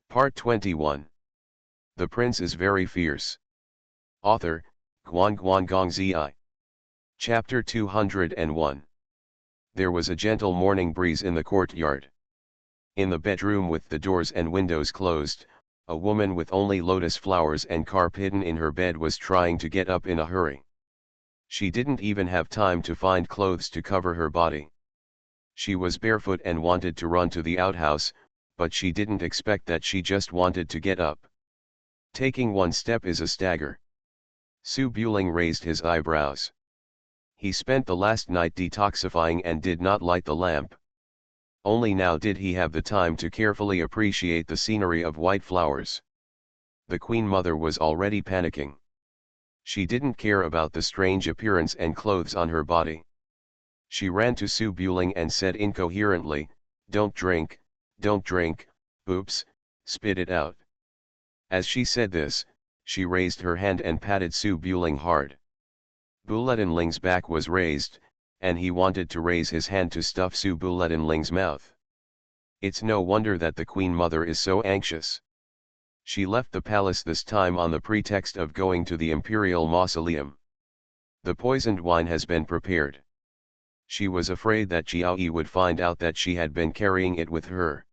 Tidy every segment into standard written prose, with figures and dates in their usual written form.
Part 21. The Prince is Very Fierce. Author, Guan Zi. Chapter 201. There was a gentle morning breeze in the courtyard. In the bedroom with the doors and windows closed, a woman with only lotus flowers and carp hidden in her bed was trying to get up in a hurry. She didn't even have time to find clothes to cover her body. She was barefoot and wanted to run to the outhouse, but she didn't expect that she just wanted to get up. Taking one step is a stagger. Su Buling raised his eyebrows. He spent the last night detoxifying and did not light the lamp. Only now did he have the time to carefully appreciate the scenery of white flowers. The Queen Mother was already panicking. She didn't care about the strange appearance and clothes on her body. She ran to Su Buling and said incoherently, "Don't drink, don't drink, oops, spit it out." As she said this, she raised her hand and patted Su Buling hard. Buletinling's back was raised, and he wanted to raise his hand to stuff Su Buletinling's mouth. It's no wonder that the Queen Mother is so anxious. She left the palace this time on the pretext of going to the imperial mausoleum. The poisoned wine has been prepared. She was afraid that Jiao Yi would find out that she had been carrying it with her.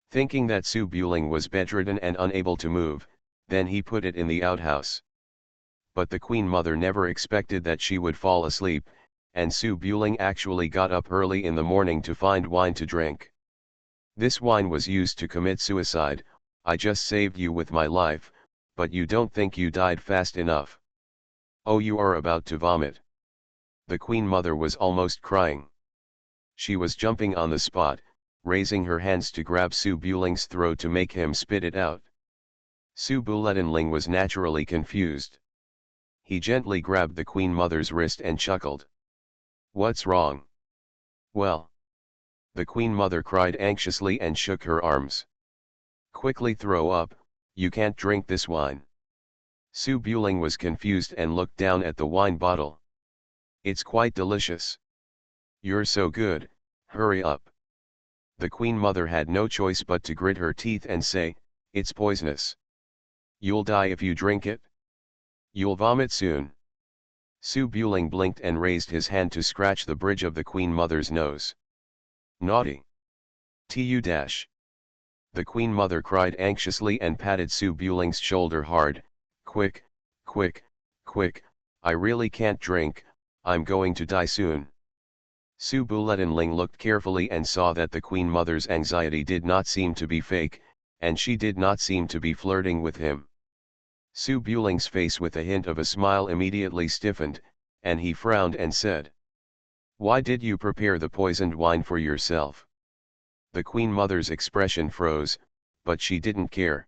Thinking that Su Buling was bedridden and unable to move, then he put it in the outhouse. But the Queen Mother never expected that she would fall asleep, and Su Buling actually got up early in the morning to find wine to drink. "This wine was used to commit suicide. I just saved you with my life, but you don't think you died fast enough. Oh, you are about to vomit." The Queen Mother was almost crying. She was jumping on the spot, raising her hands to grab Su Buling's throat to make him spit it out. Su Buletinling was naturally confused. He gently grabbed the Queen Mother's wrist and chuckled. "What's wrong?" "Well." The Queen Mother cried anxiously and shook her arms. "Quickly throw up, you can't drink this wine." Su Buling was confused and looked down at the wine bottle. "It's quite delicious." "You're so good, hurry up." The Queen Mother had no choice but to grit her teeth and say, "It's poisonous. You'll die if you drink it. You'll vomit soon." Su Buling blinked and raised his hand to scratch the bridge of the Queen Mother's nose. "Naughty. Tu dash." The Queen Mother cried anxiously and patted Su Buling's shoulder hard. "Quick, quick, quick, I really can't drink, I'm going to die soon." Su Buletinling looked carefully and saw that the Queen Mother's anxiety did not seem to be fake, and she did not seem to be flirting with him. Su Buling's face with a hint of a smile immediately stiffened, and he frowned and said, "Why did you prepare the poisoned wine for yourself?" The Queen Mother's expression froze, but she didn't care.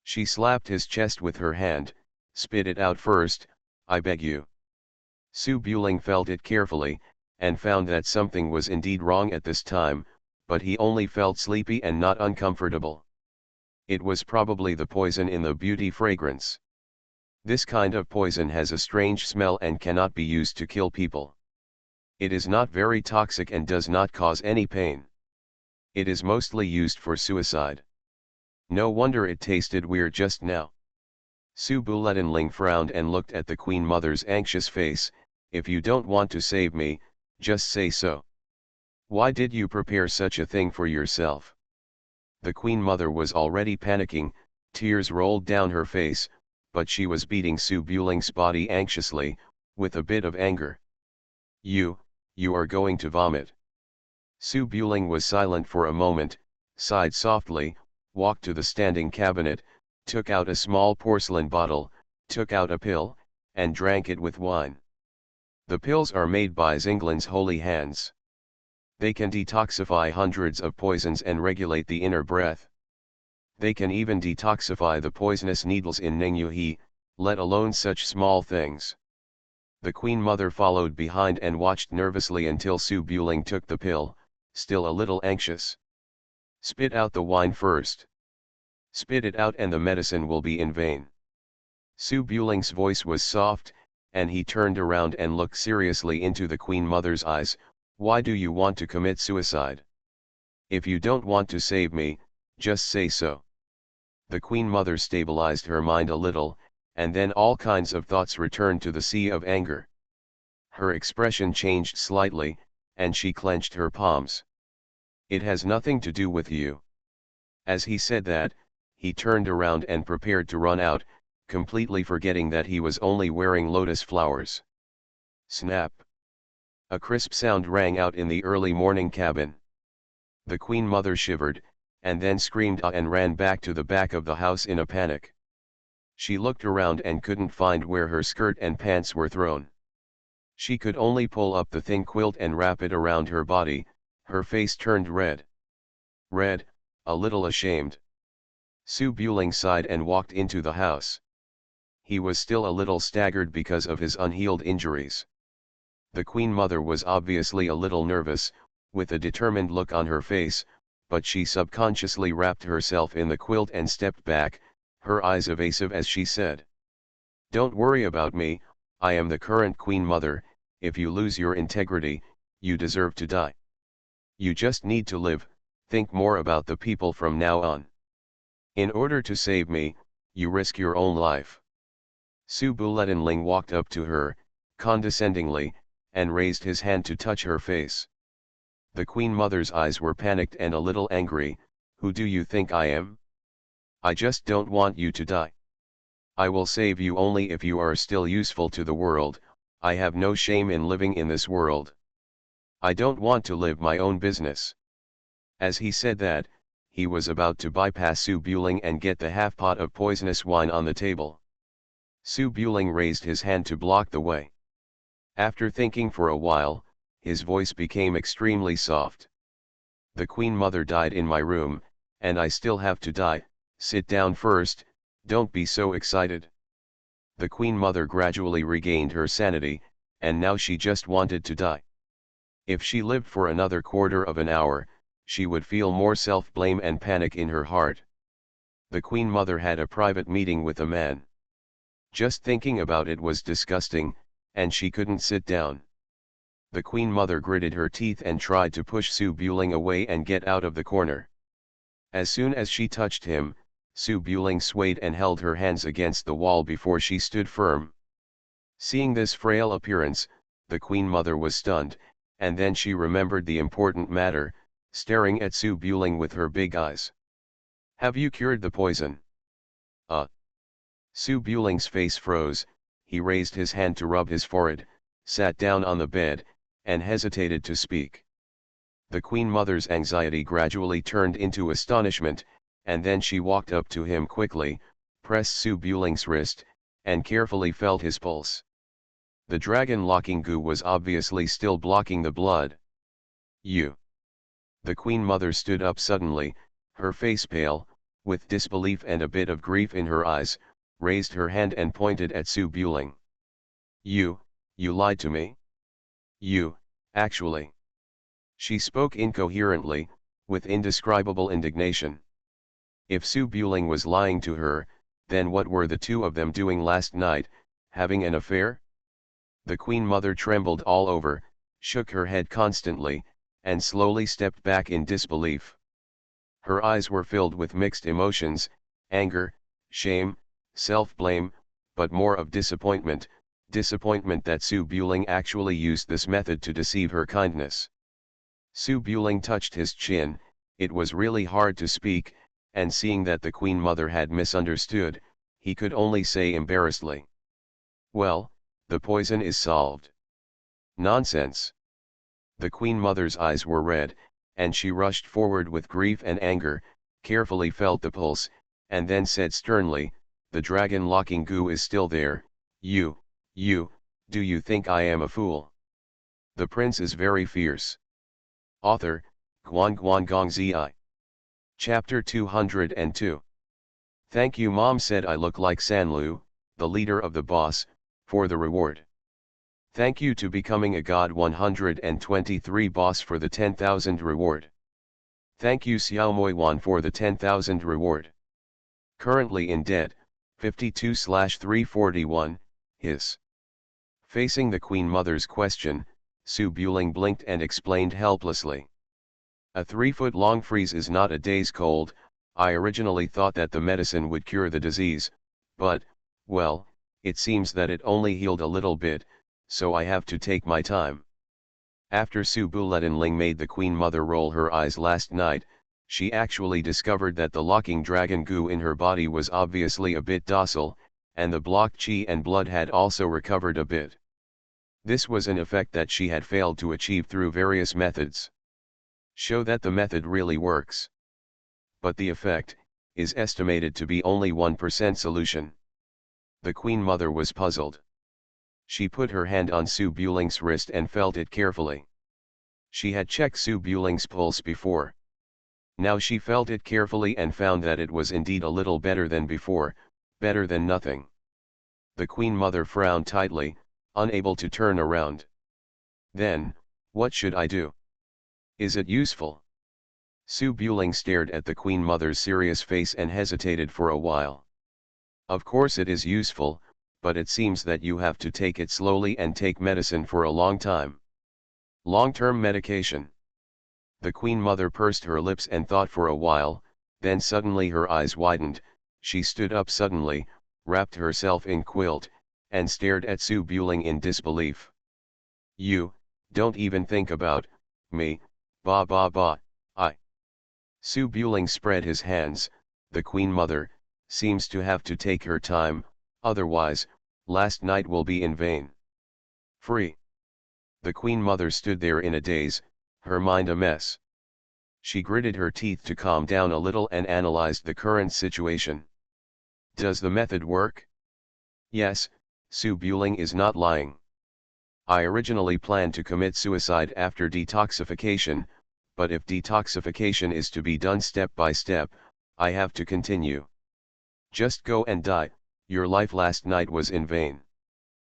She slapped his chest with her hand. "Spit it out first, I beg you." Su Buling felt it carefully, and found that something was indeed wrong at this time, but he only felt sleepy and not uncomfortable. It was probably the poison in the beauty fragrance. This kind of poison has a strange smell and cannot be used to kill people. It is not very toxic and does not cause any pain. It is mostly used for suicide. No wonder it tasted weird just now. Su Buletinling frowned and looked at the Queen Mother's anxious face. "If you don't want to save me, just say so. Why did you prepare such a thing for yourself?" The Queen Mother was already panicking, tears rolled down her face, but she was beating Su Buling's body anxiously, with a bit of anger. You are going to vomit." Su Buling was silent for a moment, sighed softly, walked to the standing cabinet, took out a small porcelain bottle, took out a pill, and drank it with wine. The pills are made by Zinglan's holy hands. They can detoxify hundreds of poisons and regulate the inner breath. They can even detoxify the poisonous needles in Ningyuhe, let alone such small things. The Queen Mother followed behind and watched nervously until Su Buling took the pill, still a little anxious. "Spit out the wine first. Spit it out and the medicine will be in vain." Su Buling's voice was soft, and he turned around and looked seriously into the Queen Mother's eyes. "Why do you want to commit suicide? If you don't want to save me, just say so." The Queen Mother stabilized her mind a little, and then all kinds of thoughts returned to the sea of anger. Her expression changed slightly, and she clenched her palms. "It has nothing to do with you." As he said that, he turned around and prepared to run out, completely forgetting that he was only wearing lotus flowers. Snap! A crisp sound rang out in the early morning cabin. The Queen Mother shivered, and then screamed ah and ran back to the back of the house in a panic. She looked around and couldn't find where her skirt and pants were thrown. She could only pull up the thin quilt and wrap it around her body. Her face turned red. Red, a little ashamed. Su Buling sighed and walked into the house. He was still a little staggered because of his unhealed injuries. The Queen Mother was obviously a little nervous, with a determined look on her face, but she subconsciously wrapped herself in the quilt and stepped back, her eyes evasive as she said, "Don't worry about me, I am the current Queen Mother. If you lose your integrity, you deserve to die. You just need to live, think more about the people from now on. In order to save me, you risk your own life." Su Buletinling walked up to her, condescendingly, and raised his hand to touch her face. The Queen Mother's eyes were panicked and a little angry. "Who do you think I am? I just don't want you to die. I will save you only if you are still useful to the world. I have no shame in living in this world. I don't want to live my own business." As he said that, he was about to bypass Su Buling and get the half pot of poisonous wine on the table. Su Buling raised his hand to block the way. After thinking for a while, his voice became extremely soft. "The Queen Mother died in my room, and I still have to die. Sit down first, don't be so excited." The Queen Mother gradually regained her sanity, and now she just wanted to die. If she lived for another quarter of an hour, she would feel more self-blame and panic in her heart. The Queen Mother had a private meeting with a man. Just thinking about it was disgusting, and she couldn't sit down. The Queen Mother gritted her teeth and tried to push Su Buling away and get out of the corner. As soon as she touched him, Su Buling swayed and held her hands against the wall before she stood firm. Seeing this frail appearance, the Queen Mother was stunned, and then she remembered the important matter, staring at Su Buling with her big eyes. "Have you cured the poison?" Su Buling's face froze. He raised his hand to rub his forehead, sat down on the bed, and hesitated to speak. The Queen Mother's anxiety gradually turned into astonishment, and then she walked up to him quickly, pressed Su Buling's wrist, and carefully felt his pulse. The dragon locking goo was obviously still blocking the blood. "You." The Queen Mother stood up suddenly, her face pale, with disbelief and a bit of grief in her eyes, raised her hand and pointed at Su Buling. You lied to me? You, actually." She spoke incoherently, with indescribable indignation. If Su Buling was lying to her, then what were the two of them doing last night, having an affair? The Queen Mother trembled all over, shook her head constantly, and slowly stepped back in disbelief. Her eyes were filled with mixed emotions, anger, shame, self-blame, but more of disappointment that Su Buling actually used this method to deceive her kindness. Su Buling touched his chin. It was really hard to speak, and seeing that the Queen Mother had misunderstood, he could only say embarrassedly, "Well, the poison is solved." "Nonsense." The Queen Mother's eyes were red, and she rushed forward with grief and anger, carefully felt the pulse, and then said sternly, "The dragon locking goo is still there. You, do you think I am a fool? The prince is very fierce." Author, Guan Guan Gong Zi. Chapter 202. "Thank you, Mom," said I look like Sanlu, the leader of the boss, for the reward. "Thank you to becoming a god 123 boss for the 10,000 reward. Thank you Xiao Moiwan for the 10,000 reward. Currently in debt, 52/341, his." Facing the Queen Mother's question, Su Buling blinked and explained helplessly. "A 3-foot-long freeze is not a day's cold, I originally thought that the medicine would cure the disease, but, well, it seems that it only healed a little bit, so I have to take my time. After Su Buletinling made the Queen Mother roll her eyes last night, she actually discovered that the locking dragon goo in her body was obviously a bit docile, and the blocked qi and blood had also recovered a bit. This was an effect that she had failed to achieve through various methods. Show that the method really works. But the effect is estimated to be only 1% solution. The Queen Mother was puzzled. She put her hand on Su Buling's wrist and felt it carefully. She had checked Su Buling's pulse before. Now she felt it carefully and found that it was indeed a little better than before, better than nothing. The Queen Mother frowned tightly, unable to turn around. Then, what should I do? Is it useful? Su Buling stared at the Queen Mother's serious face and hesitated for a while. Of course it is useful, but it seems that you have to take it slowly and take medicine for a long time. Long-term medication. The Queen Mother pursed her lips and thought for a while, then suddenly her eyes widened, she stood up suddenly, wrapped herself in quilt, and stared at Su Buling in disbelief. You, don't even think about me, ba ba ba, I. Su Buling spread his hands. The Queen Mother seems to have to take her time, otherwise, last night will be in vain. Free. The Queen Mother stood there in a daze, her mind a mess. She gritted her teeth to calm down a little and analyzed the current situation. Does the method work? Yes, Su Buling is not lying. I originally planned to commit suicide after detoxification, but if detoxification is to be done step by step, I have to continue. Just go and die, your life last night was in vain.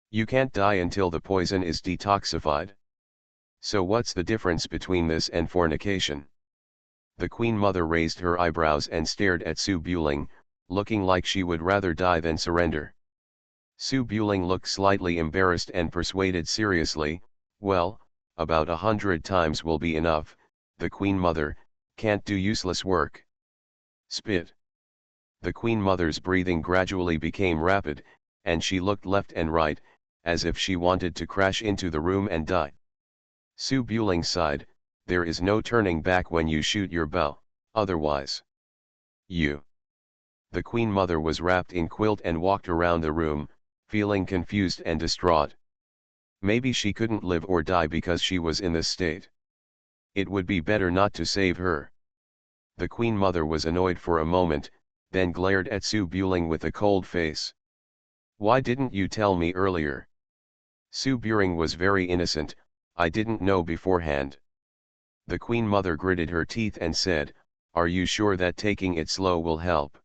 You can't die until the poison is detoxified. So what's the difference between this and fornication? The Queen Mother raised her eyebrows and stared at Su Buling, looking like she would rather die than surrender. Su Buling looked slightly embarrassed and persuaded seriously, well, about 100 times will be enough, the Queen Mother can't do useless work. Spit. The Queen Mother's breathing gradually became rapid, and she looked left and right, as if she wanted to crash into the room and die. Su Buling sighed, there is no turning back when you shoot your bow, otherwise. You. The Queen Mother was wrapped in quilt and walked around the room, feeling confused and distraught. Maybe she couldn't live or die because she was in this state. It would be better not to save her. The Queen Mother was annoyed for a moment, then glared at Su Buling with a cold face. Why didn't you tell me earlier? Su Buling was very innocent, I didn't know beforehand. The Queen Mother gritted her teeth and said, are you sure that taking it slow will help?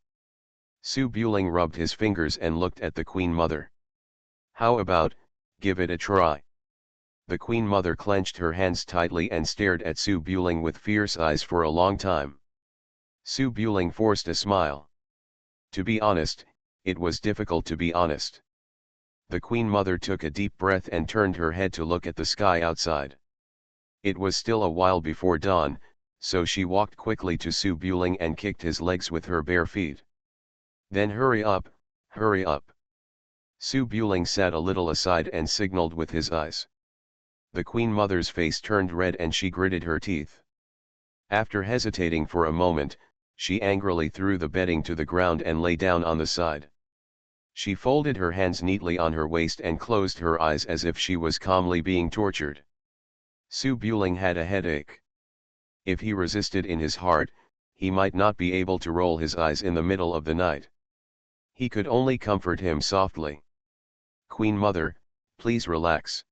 Su Buling rubbed his fingers and looked at the Queen Mother. How about, give it a try? The Queen Mother clenched her hands tightly and stared at Su Buling with fierce eyes for a long time. Su Buling forced a smile. To be honest, it was difficult to be honest. The Queen Mother took a deep breath and turned her head to look at the sky outside. It was still a while before dawn, so she walked quickly to Su Buling and kicked his legs with her bare feet. Then hurry up, hurry up. Su Buling sat a little aside and signaled with his eyes. The Queen Mother's face turned red and she gritted her teeth. After hesitating for a moment, she angrily threw the bedding to the ground and lay down on the side. She folded her hands neatly on her waist and closed her eyes as if she was calmly being tortured. Su Buling had a headache. If he resisted in his heart, he might not be able to roll his eyes in the middle of the night. He could only comfort him softly. Queen Mother, please relax.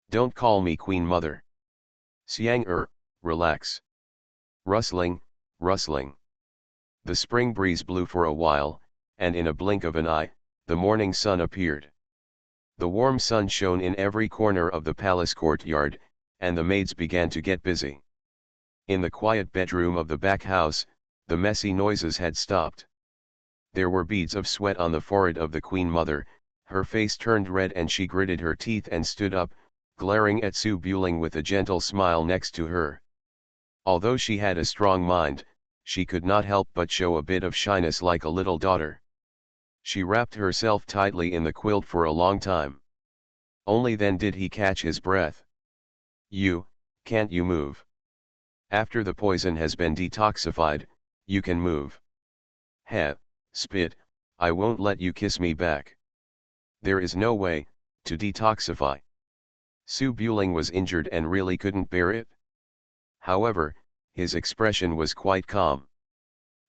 Don't call me Queen Mother. Xiang relax. Rustling, rustling. The spring breeze blew for a while, and in a blink of an eye, the morning sun appeared. The warm sun shone in every corner of the palace courtyard, and the maids began to get busy. In the quiet bedroom of the back house, the messy noises had stopped. There were beads of sweat on the forehead of the Queen Mother, her face turned red and she gritted her teeth and stood up, glaring at Su Buling with a gentle smile next to her. Although she had a strong mind, she could not help but show a bit of shyness like a little daughter. She wrapped herself tightly in the quilt for a long time. Only then did he catch his breath. Can't you move? After the poison has been detoxified, you can move. Spit, I won't let you kiss me back. There is no way to detoxify. Su Buling was injured and really couldn't bear it. However, his expression was quite calm.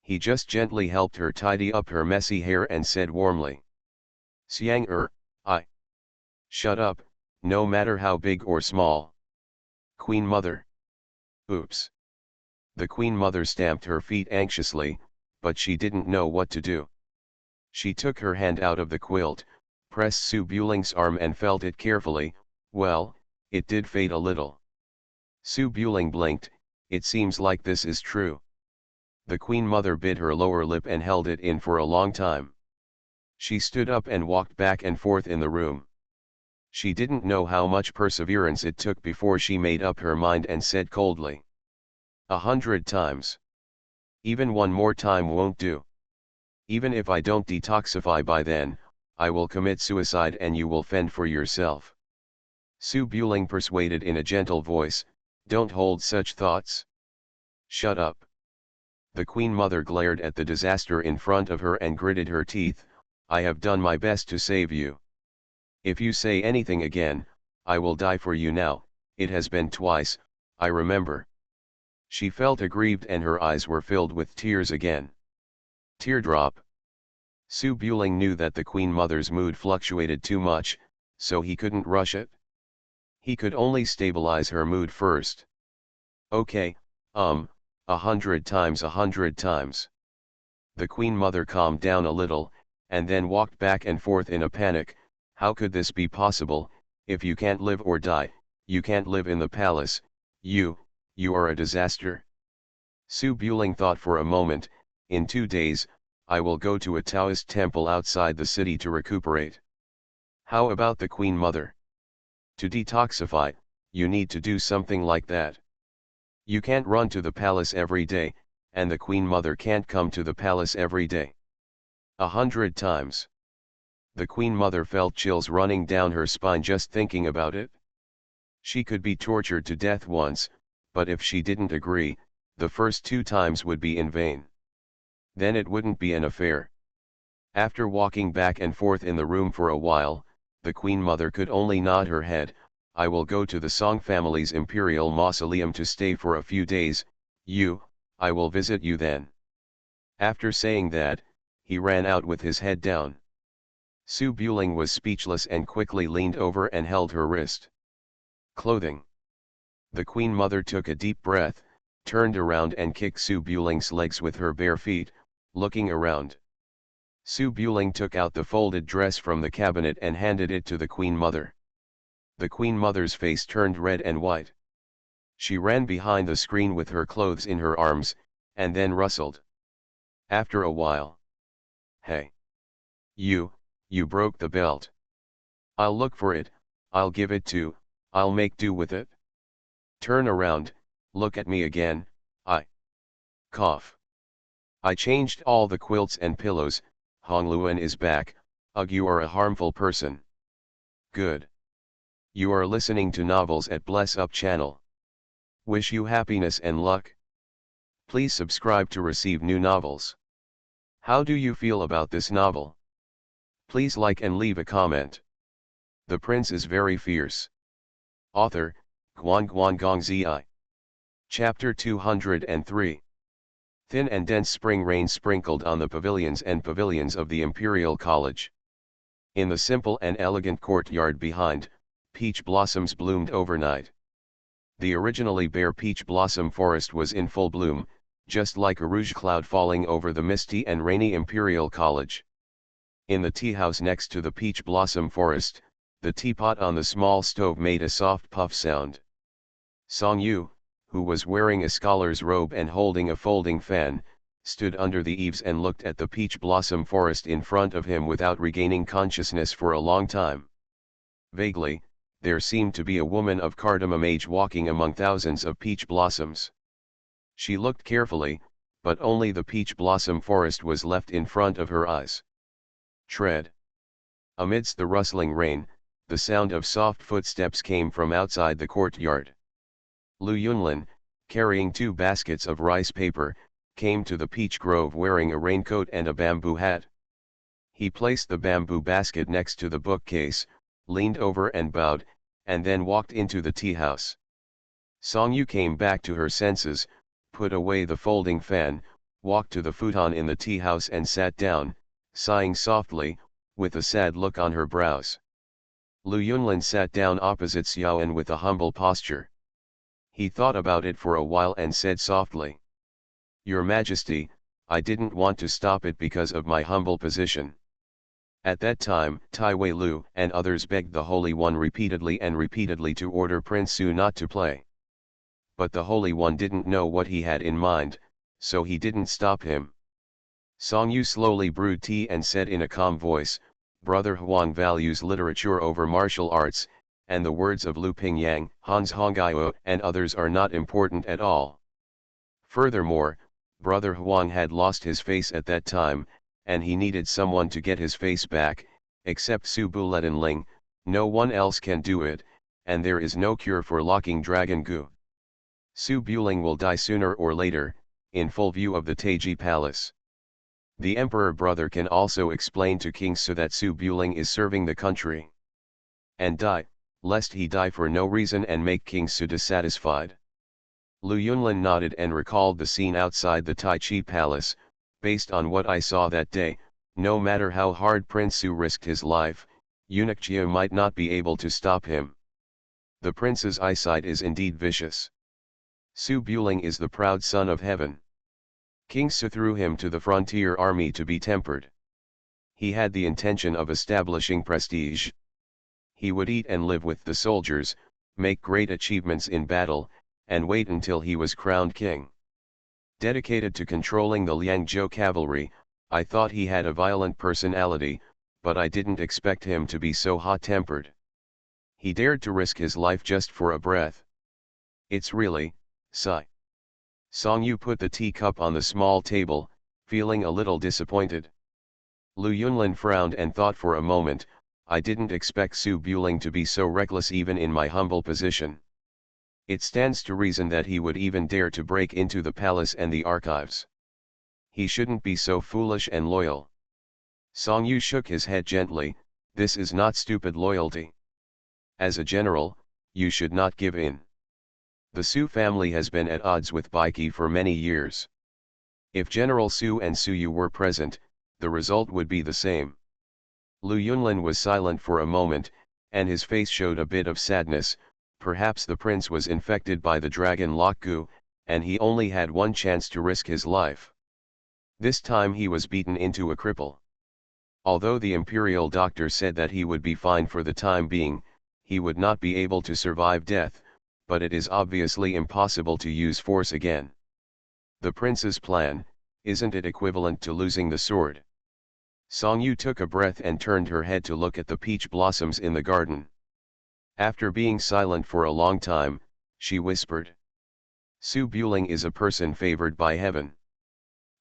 He just gently helped her tidy up her messy hair and said warmly, Xiang I. Shut up, no matter how big or small. Queen Mother. Oops. The Queen Mother stamped her feet anxiously, but she didn't know what to do. She took her hand out of the quilt, pressed Su Buling's arm and felt it carefully. Well, it did fade a little. Su Buling blinked. It seems like this is true. The Queen Mother bit her lower lip and held it in for a long time. She stood up and walked back and forth in the room. She didn't know how much perseverance it took before she made up her mind and said coldly, 100 times. Even one more time won't do. Even if I don't detoxify by then, I will commit suicide and you will fend for yourself. Su Buling persuaded in a gentle voice, don't hold such thoughts. Shut up. The Queen Mother glared at the disaster in front of her and gritted her teeth. I have done my best to save you. If you say anything again, I will die for you now. It has been twice, I remember. She felt aggrieved and her eyes were filled with tears again. Teardrop. Su Buling knew that the Queen Mother's mood fluctuated too much, so he couldn't rush it. He could only stabilize her mood first. Okay, 100 times 100 times. The Queen Mother calmed down a little, and then walked back and forth in a panic. How could this be possible? If you can't live or die, you can't live in the palace. You are a disaster. Su Buling thought for a moment. In 2 days, I will go to a Taoist temple outside the city to recuperate. How about the Queen Mother? To detoxify, you need to do something like that. You can't run to the palace every day, and the Queen Mother can't come to the palace every day. 100 times. The Queen Mother felt chills running down her spine just thinking about it. She could be tortured to death once, but if she didn't agree, the first 2 times would be in vain. Then it wouldn't be an affair. After walking back and forth in the room for a while, the Queen Mother could only nod her head. I will go to the Song family's imperial mausoleum to stay for a few days. I will visit you then. After saying that, he ran out with his head down. Su Buling was speechless and quickly leaned over and held her wrist. Clothing. The Queen Mother took a deep breath, turned around and kicked Su Buling's legs with her bare feet, looking around. Su Buling took out the folded dress from the cabinet and handed it to the Queen Mother. The Queen Mother's face turned red and white. She ran behind the screen with her clothes in her arms, and then rustled. After a while. Hey! You broke the belt. I'll look for it, I'll give it to, I'll make do with it. Turn around, look at me again, cough. I changed all the quilts and pillows, Hong Luan is back. Ugh, you are a harmful person. Good. You are listening to novels at Bless Up channel. Wish you happiness and luck. Please subscribe to receive new novels. How do you feel about this novel? Please like and leave a comment. The Prince is very fierce. Author, Guan Gong Zi. Chapter 203. Thin and dense spring rain sprinkled on the pavilions and pavilions of the Imperial College. In the simple and elegant courtyard behind, peach blossoms bloomed overnight. The originally bare peach blossom forest was in full bloom, just like a rouge cloud falling over the misty and rainy Imperial College. In the tea house next to the peach blossom forest, the teapot on the small stove made a soft puff sound. Song Yu, who was wearing a scholar's robe and holding a folding fan, stood under the eaves and looked at the peach blossom forest in front of him without regaining consciousness for a long time. Vaguely, there seemed to be a woman of cardamom age walking among thousands of peach blossoms. She looked carefully, but only the peach blossom forest was left in front of her eyes. Tread. Amidst the rustling rain, the sound of soft footsteps came from outside the courtyard. Lu Yunlin, carrying 2 baskets of rice paper, came to the peach grove wearing a raincoat and a bamboo hat. He placed the bamboo basket next to the bookcase, leaned over and bowed, and then walked into the tea house. Song Yu came back to her senses, put away the folding fan, walked to the futon in the tea house and sat down, sighing softly, with a sad look on her brows. Lu Yunlin sat down opposite Xiaoan with a humble posture. He thought about it for a while and said softly, "Your Majesty, I didn't want to stop it because of my humble position." At that time, Tai Wei Lu and others begged the Holy One repeatedly to order Prince Su not to play. But the Holy One didn't know what he had in mind, so he didn't stop him. Song Yu slowly brewed tea and said in a calm voice, "Brother Huang values literature over martial arts, and the words of Lu Pingyang, Hans Hongyao and others are not important at all. Furthermore, Brother Huang had lost his face at that time, and he needed someone to get his face back. Except Su Buletin no one else can do it, and there is no cure for locking Dragon Gu. Su Buling will die sooner or later, in full view of the Taiji Palace. The Emperor brother can also explain to King Su that Su Buling is serving the country. And die, lest he die for no reason and make King Su dissatisfied." Lu Yunlin nodded and recalled the scene outside the Taiji Palace. "Based on what I saw that day, no matter how hard Prince Su risked his life, Eunuch Jia might not be able to stop him. The prince's eyesight is indeed vicious. Su Buling is the proud son of heaven. King Su threw him to the frontier army to be tempered. He had the intention of establishing prestige. He would eat and live with the soldiers, make great achievements in battle, and wait until he was crowned king. Dedicated to controlling the Liangzhou cavalry, I thought he had a violent personality, but I didn't expect him to be so hot-tempered. He dared to risk his life just for a breath. It's really, sigh." Song Yu put the teacup on the small table, feeling a little disappointed. Lu Yunlin frowned and thought for a moment, "I didn't expect Su Buling to be so reckless even in my humble position. It stands to reason that he would even dare to break into the palace and the archives. He shouldn't be so foolish and loyal." Song Yu shook his head gently, "This is not stupid loyalty. As a general, you should not give in. The Su family has been at odds with Baiki for many years. If General Su and Su Yu were present, the result would be the same." Lu Yunlin was silent for a moment, and his face showed a bit of sadness. Perhaps the prince was infected by the dragon Lok Gu, and he only had one chance to risk his life. This time he was beaten into a cripple. Although the imperial doctor said that he would be fine for the time being, he would not be able to survive death, but it is obviously impossible to use force again. The prince's plan, isn't it equivalent to losing the sword? Song Yu took a breath and turned her head to look at the peach blossoms in the garden. After being silent for a long time, she whispered, "Su Buling is a person favored by heaven.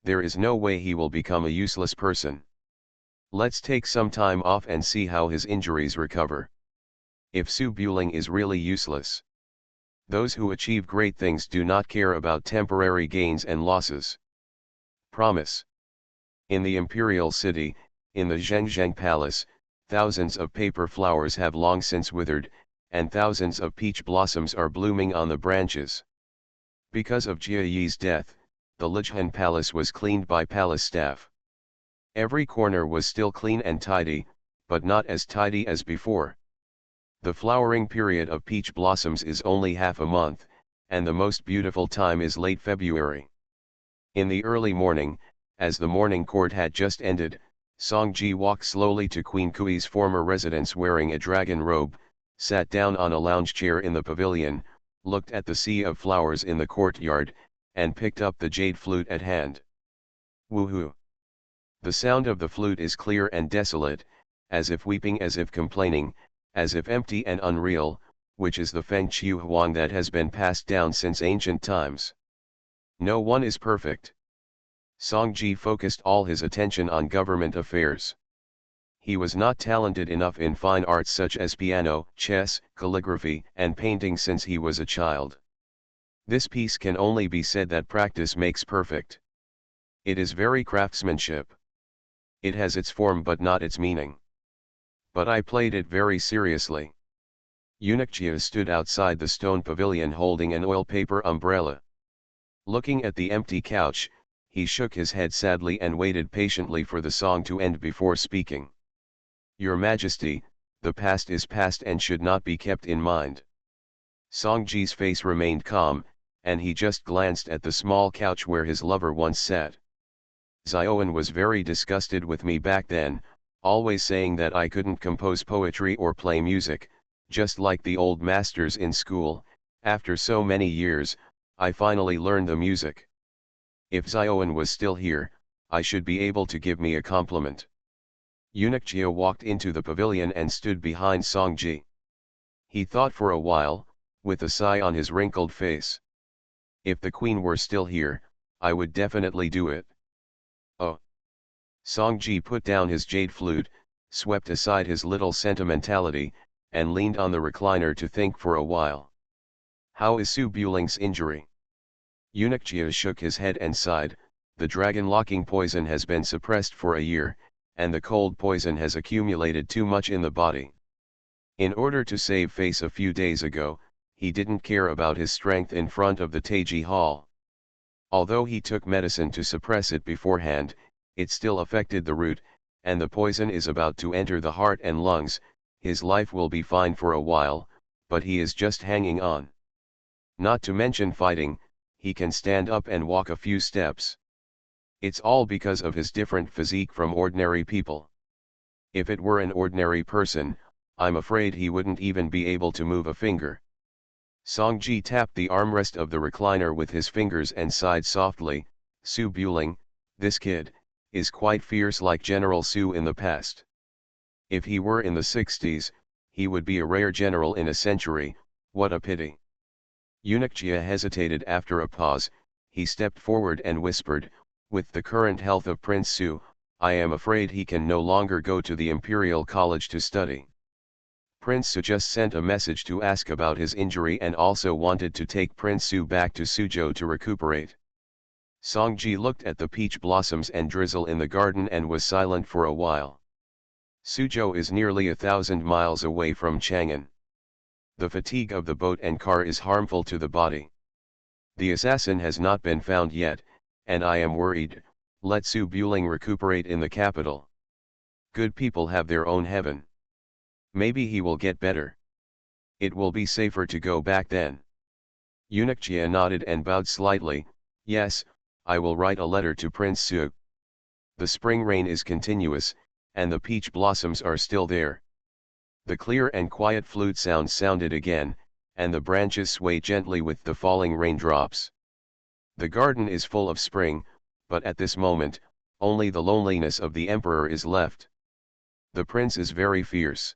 There is no way he will become a useless person. Let's take some time off and see how his injuries recover. If Su Buling is really useless, those who achieve great things do not care about temporary gains and losses. Promise." In the imperial city, in the Zhengzheng Palace, thousands of paper flowers have long since withered, and thousands of peach blossoms are blooming on the branches. Because of Jia Yi's death, the Lijian Palace was cleaned by palace staff. Every corner was still clean and tidy, but not as tidy as before. The flowering period of peach blossoms is only half a month, and the most beautiful time is late February. In the early morning, as the morning court had just ended, Song Ji walked slowly to Queen Kui's former residence wearing a dragon robe, sat down on a lounge chair in the pavilion, looked at the sea of flowers in the courtyard, and picked up the jade flute at hand. Woohoo! The sound of the flute is clear and desolate, as if weeping, as if complaining, as if empty and unreal, which is the Feng Qiu Huang that has been passed down since ancient times. No one is perfect. Song Ji focused all his attention on government affairs. He was not talented enough in fine arts such as piano, chess, calligraphy, and painting since he was a child. This piece can only be said that practice makes perfect. It is very craftsmanship. It has its form but not its meaning. But I played it very seriously. Eunuchia stood outside the stone pavilion holding an oil paper umbrella. Looking at the empty couch, he shook his head sadly and waited patiently for the song to end before speaking. Your Majesty, the past is past and should not be kept in mind. Song Ji's face remained calm, and he just glanced at the small couch where his lover once sat. Zioan was very disgusted with me back then, always saying that I couldn't compose poetry or play music, just like the old masters in school. After so many years, I finally learned the music. If Zioan was still here, I should be able to give me a compliment. Eunuchia walked into the pavilion and stood behind Song Ji. He thought for a while, with a sigh on his wrinkled face. If the queen were still here, I would definitely do it. Oh. Song Ji put down his jade flute, swept aside his little sentimentality, and leaned on the recliner to think for a while. How is Su Buling's injury? Eunuchia shook his head and sighed. The dragon-locking poison has been suppressed for a year, and the cold poison has accumulated too much in the body. In order to save face a few days ago, he didn't care about his strength in front of the Taiji Hall. Although he took medicine to suppress it beforehand, it still affected the root, and the poison is about to enter the heart and lungs. His life will be fine for a while, but he is just hanging on. Not to mention fighting, he can stand up and walk a few steps. It's all because of his different physique from ordinary people. If it were an ordinary person, I'm afraid he wouldn't even be able to move a finger. Song Ji tapped the armrest of the recliner with his fingers and sighed softly. Su Buling, this kid, is quite fierce like General Su in the past. If he were in the 60s, he would be a rare general in a century. What a pity. Eunuchia hesitated after a pause. He stepped forward and whispered, with the current health of Prince Su, I am afraid he can no longer go to the Imperial College to study. Prince Su just sent a message to ask about his injury and also wanted to take Prince Su back to Suzhou to recuperate. Song Ji looked at the peach blossoms and drizzle in the garden and was silent for a while. Suzhou is nearly 1,000 miles away from Chang'an. The fatigue of the boat and car is harmful to the body. The assassin has not been found yet, and I am worried. Let Su Buling recuperate in the capital. Good people have their own heaven. Maybe he will get better. It will be safer to go back then. Eunuchia nodded and bowed slightly. Yes, I will write a letter to Prince Su. The spring rain is continuous, and the peach blossoms are still there. The clear and quiet flute sounds sounded again, and the branches sway gently with the falling raindrops. The garden is full of spring, but at this moment, only the loneliness of the emperor is left. The prince is very fierce.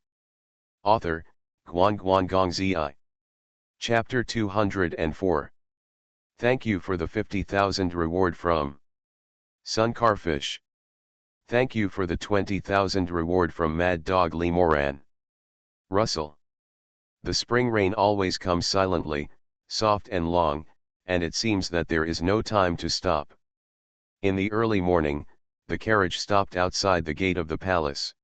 Author, Guan Gong Zi. Chapter 204. Thank you for the 50,000 reward from Sun Carfish. Thank you for the 20,000 reward from Mad Dog Lee Moran. Russell. The spring rain always comes silently, soft and long, and it seems that there is no time to stop. In the early morning, the carriage stopped outside the gate of the palace.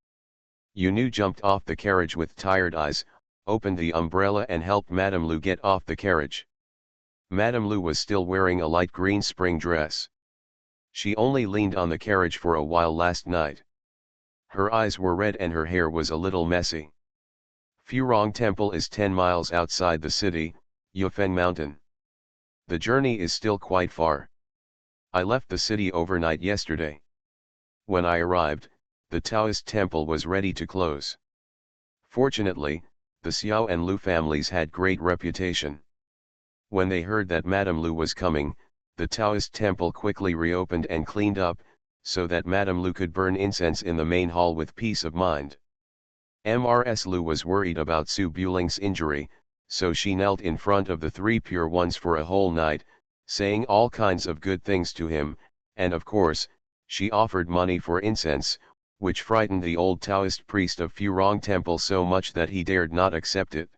Yunu jumped off the carriage with tired eyes, opened the umbrella and helped Madame Lu get off the carriage. Madame Lu was still wearing a light green spring dress. She only leaned on the carriage for a while last night. Her eyes were red and her hair was a little messy. Furong Temple is 10 miles outside the city, Yufeng Mountain. The journey is still quite far. I left the city overnight yesterday. When I arrived, the Taoist temple was ready to close. Fortunately, the Xiao and Lu families had great reputation. When they heard that Madame Lu was coming, the Taoist temple quickly reopened and cleaned up, so that Madame Lu could burn incense in the main hall with peace of mind. Mrs. Lu was worried about Su Buling's injury, so she knelt in front of the three pure ones for a whole night, saying all kinds of good things to him, and of course, she offered money for incense, which frightened the old Taoist priest of Furong Temple so much that he dared not accept it.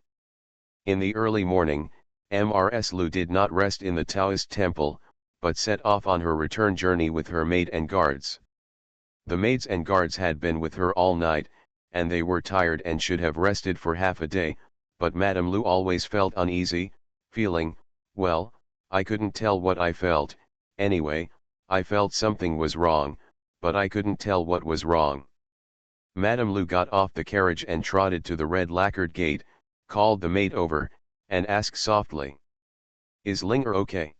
In the early morning, Mrs. Lu did not rest in the Taoist temple, but set off on her return journey with her maid and guards. The maids and guards had been with her all night, and they were tired and should have rested for half a day, but Madame Lu always felt uneasy, feeling, well, I couldn't tell what I felt, anyway, I felt something was wrong, but I couldn't tell what was wrong. Madame Lu got off the carriage and trotted to the red lacquered gate, called the maid over, and asked softly, "Is Linger okay?"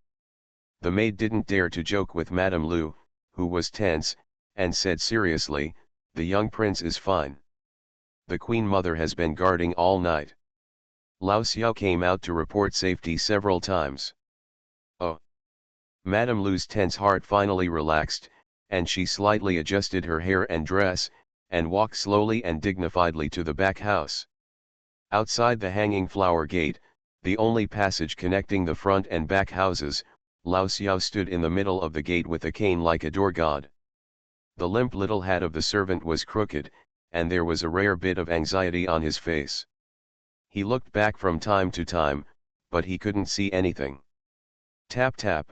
The maid didn't dare to joke with Madame Lu, who was tense, and said seriously, "The young prince is fine. The Queen Mother has been guarding all night." Lao Xiao came out to report safety several times. Oh! Madame Lu's tense heart finally relaxed, and she slightly adjusted her hair and dress, and walked slowly and dignifiedly to the back house. Outside the hanging flower gate, the only passage connecting the front and back houses, Lao Xiao stood in the middle of the gate with a cane like a door god. The limp little hat of the servant was crooked, and there was a rare bit of anxiety on his face. He looked back from time to time, but he couldn't see anything. Tap tap.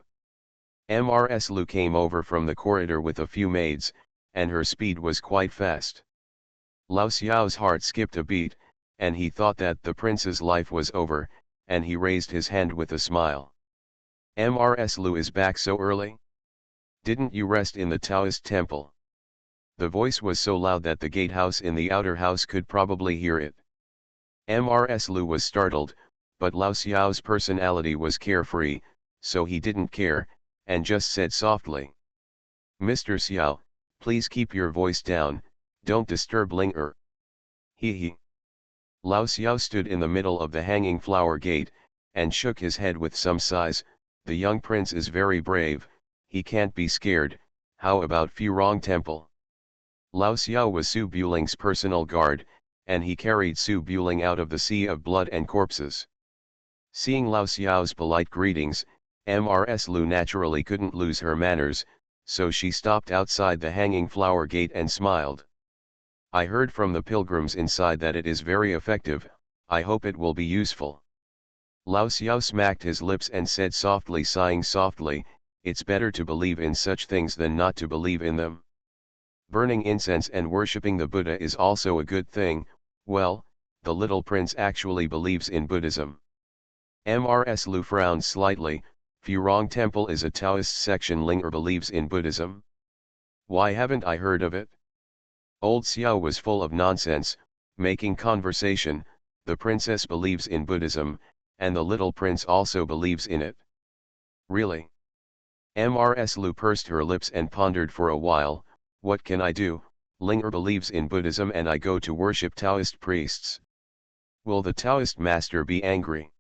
Mrs. Lu came over from the corridor with a few maids, and her speed was quite fast. Lao Xiao's heart skipped a beat, and he thought that the prince's life was over, and he raised his hand with a smile. "Mrs. Lu is back so early? Didn't you rest in the Taoist temple?" The voice was so loud that the gatehouse in the outer house could probably hear it. Mrs. Lu was startled, but Lao Xiao's personality was carefree, so he didn't care, and just said softly, "Mr. Xiao, please keep your voice down, don't disturb Linger." He. Lao Xiao stood in the middle of the hanging flower gate, and shook his head with some sighs. "The young prince is very brave, he can't be scared. How about Furong Temple?" Lao Xiao was Su Buling's personal guard, and he carried Su Buling out of the sea of blood and corpses. Seeing Lao Xiao's polite greetings, Mrs. Lu naturally couldn't lose her manners, so she stopped outside the hanging flower gate and smiled. "I heard from the pilgrims inside that it is very effective, I hope it will be useful." Lao Xiao smacked his lips and said softly, sighing softly, "It's better to believe in such things than not to believe in them. Burning incense and worshipping the Buddha is also a good thing. Well, the little prince actually believes in Buddhism." Mrs. Lu frowned slightly. "Furong Temple is a Taoist section. Linger believes in Buddhism? Why haven't I heard of it?" Old Xiao was full of nonsense, making conversation. "The princess believes in Buddhism, and the little prince also believes in it." "Really?" Mrs. Lu pursed her lips and pondered for a while. "What can I do? Linger believes in Buddhism and I go to worship Taoist priests. Will the Taoist master be angry?"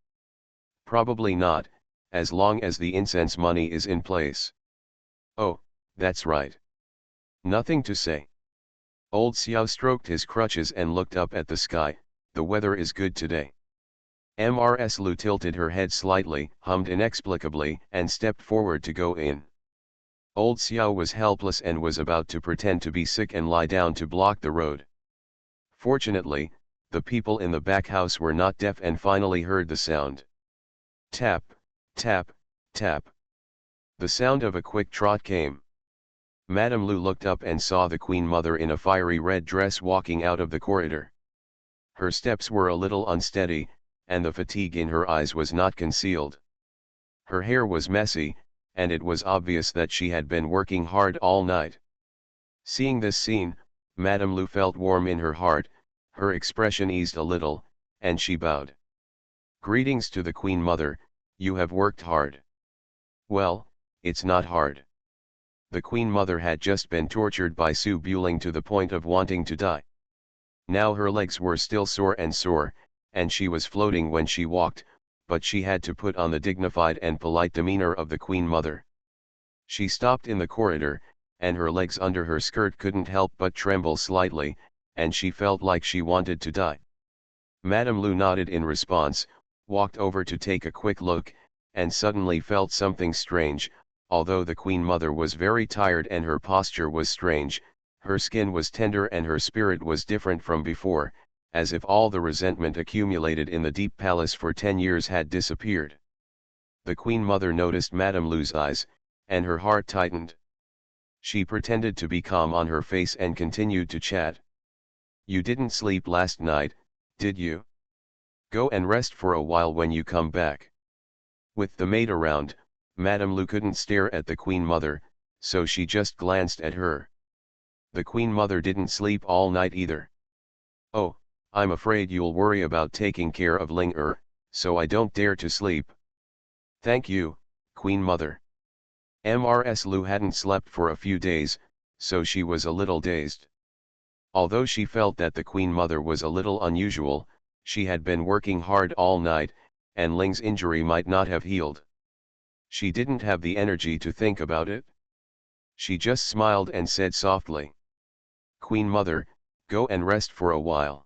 "Probably not, as long as the incense money is in place." "Oh, that's right. Nothing to say." Old Xiao stroked his crutches and looked up at the sky. "The weather is good today." Mrs. Lu tilted her head slightly, hummed inexplicably, and stepped forward to go in. Old Xiao was helpless and was about to pretend to be sick and lie down to block the road. Fortunately, the people in the back house were not deaf and finally heard the sound. Tap, tap, tap. The sound of a quick trot came. Madame Lu looked up and saw the Queen Mother in a fiery red dress walking out of the corridor. Her steps were a little unsteady, and the fatigue in her eyes was not concealed. Her hair was messy, and it was obvious that she had been working hard all night. Seeing this scene, Madame Lu felt warm in her heart, her expression eased a little, and she bowed. "Greetings to the Queen Mother, you have worked hard." "Well, it's not hard." The Queen Mother had just been tortured by Su Buling to the point of wanting to die. Now her legs were still sore, and she was floating when she walked, but she had to put on the dignified and polite demeanor of the Queen Mother. She stopped in the corridor, and her legs under her skirt couldn't help but tremble slightly, and she felt like she wanted to die. Madame Lu nodded in response, walked over to take a quick look, and suddenly felt something strange, Although the Queen Mother was very tired and her posture was strange, her skin was tender and her spirit was different from before, as if all the resentment accumulated in the deep palace for 10 years had disappeared. The Queen Mother noticed Madame Lu's eyes, and her heart tightened. She pretended to be calm on her face and continued to chat. "You didn't sleep last night, did you? Go and rest for a while when you come back." With the maid around, Madame Lu couldn't stare at the Queen Mother, so she just glanced at her. The Queen Mother didn't sleep all night either. "Oh, I'm afraid you'll worry about taking care of Ling so I don't dare to sleep." "Thank you, Queen Mother." Mrs. Lu hadn't slept for a few days, so she was a little dazed. Although she felt that the Queen Mother was a little unusual, she had been working hard all night, and Ling's injury might not have healed. She didn't have the energy to think about it. She just smiled and said softly, "Queen Mother, go and rest for a while.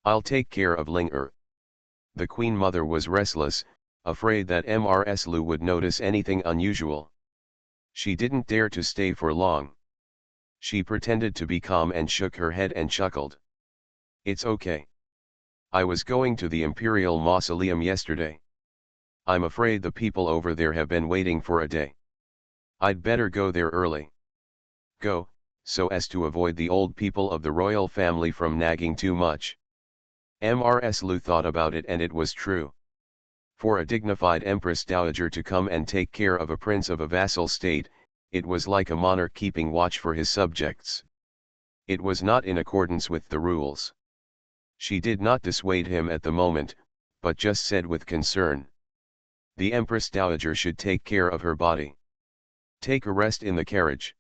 I'll take care of Ling." The Queen Mother was restless, afraid that Mrs. Lu would notice anything unusual. She didn't dare to stay for long. She pretended to be calm and shook her head and chuckled. "It's okay. I was going to the Imperial Mausoleum yesterday. I'm afraid the people over there have been waiting for a day. I'd better go there early. Go, so as to avoid the old people of the royal family from nagging too much." Mrs. Lu thought about it and it was true. For a dignified Empress Dowager to come and take care of a prince of a vassal state, it was like a monarch keeping watch for his subjects. It was not in accordance with the rules. She did not dissuade him at the moment, but just said with concern, "The Empress Dowager should take care of her body. Take a rest in the carriage.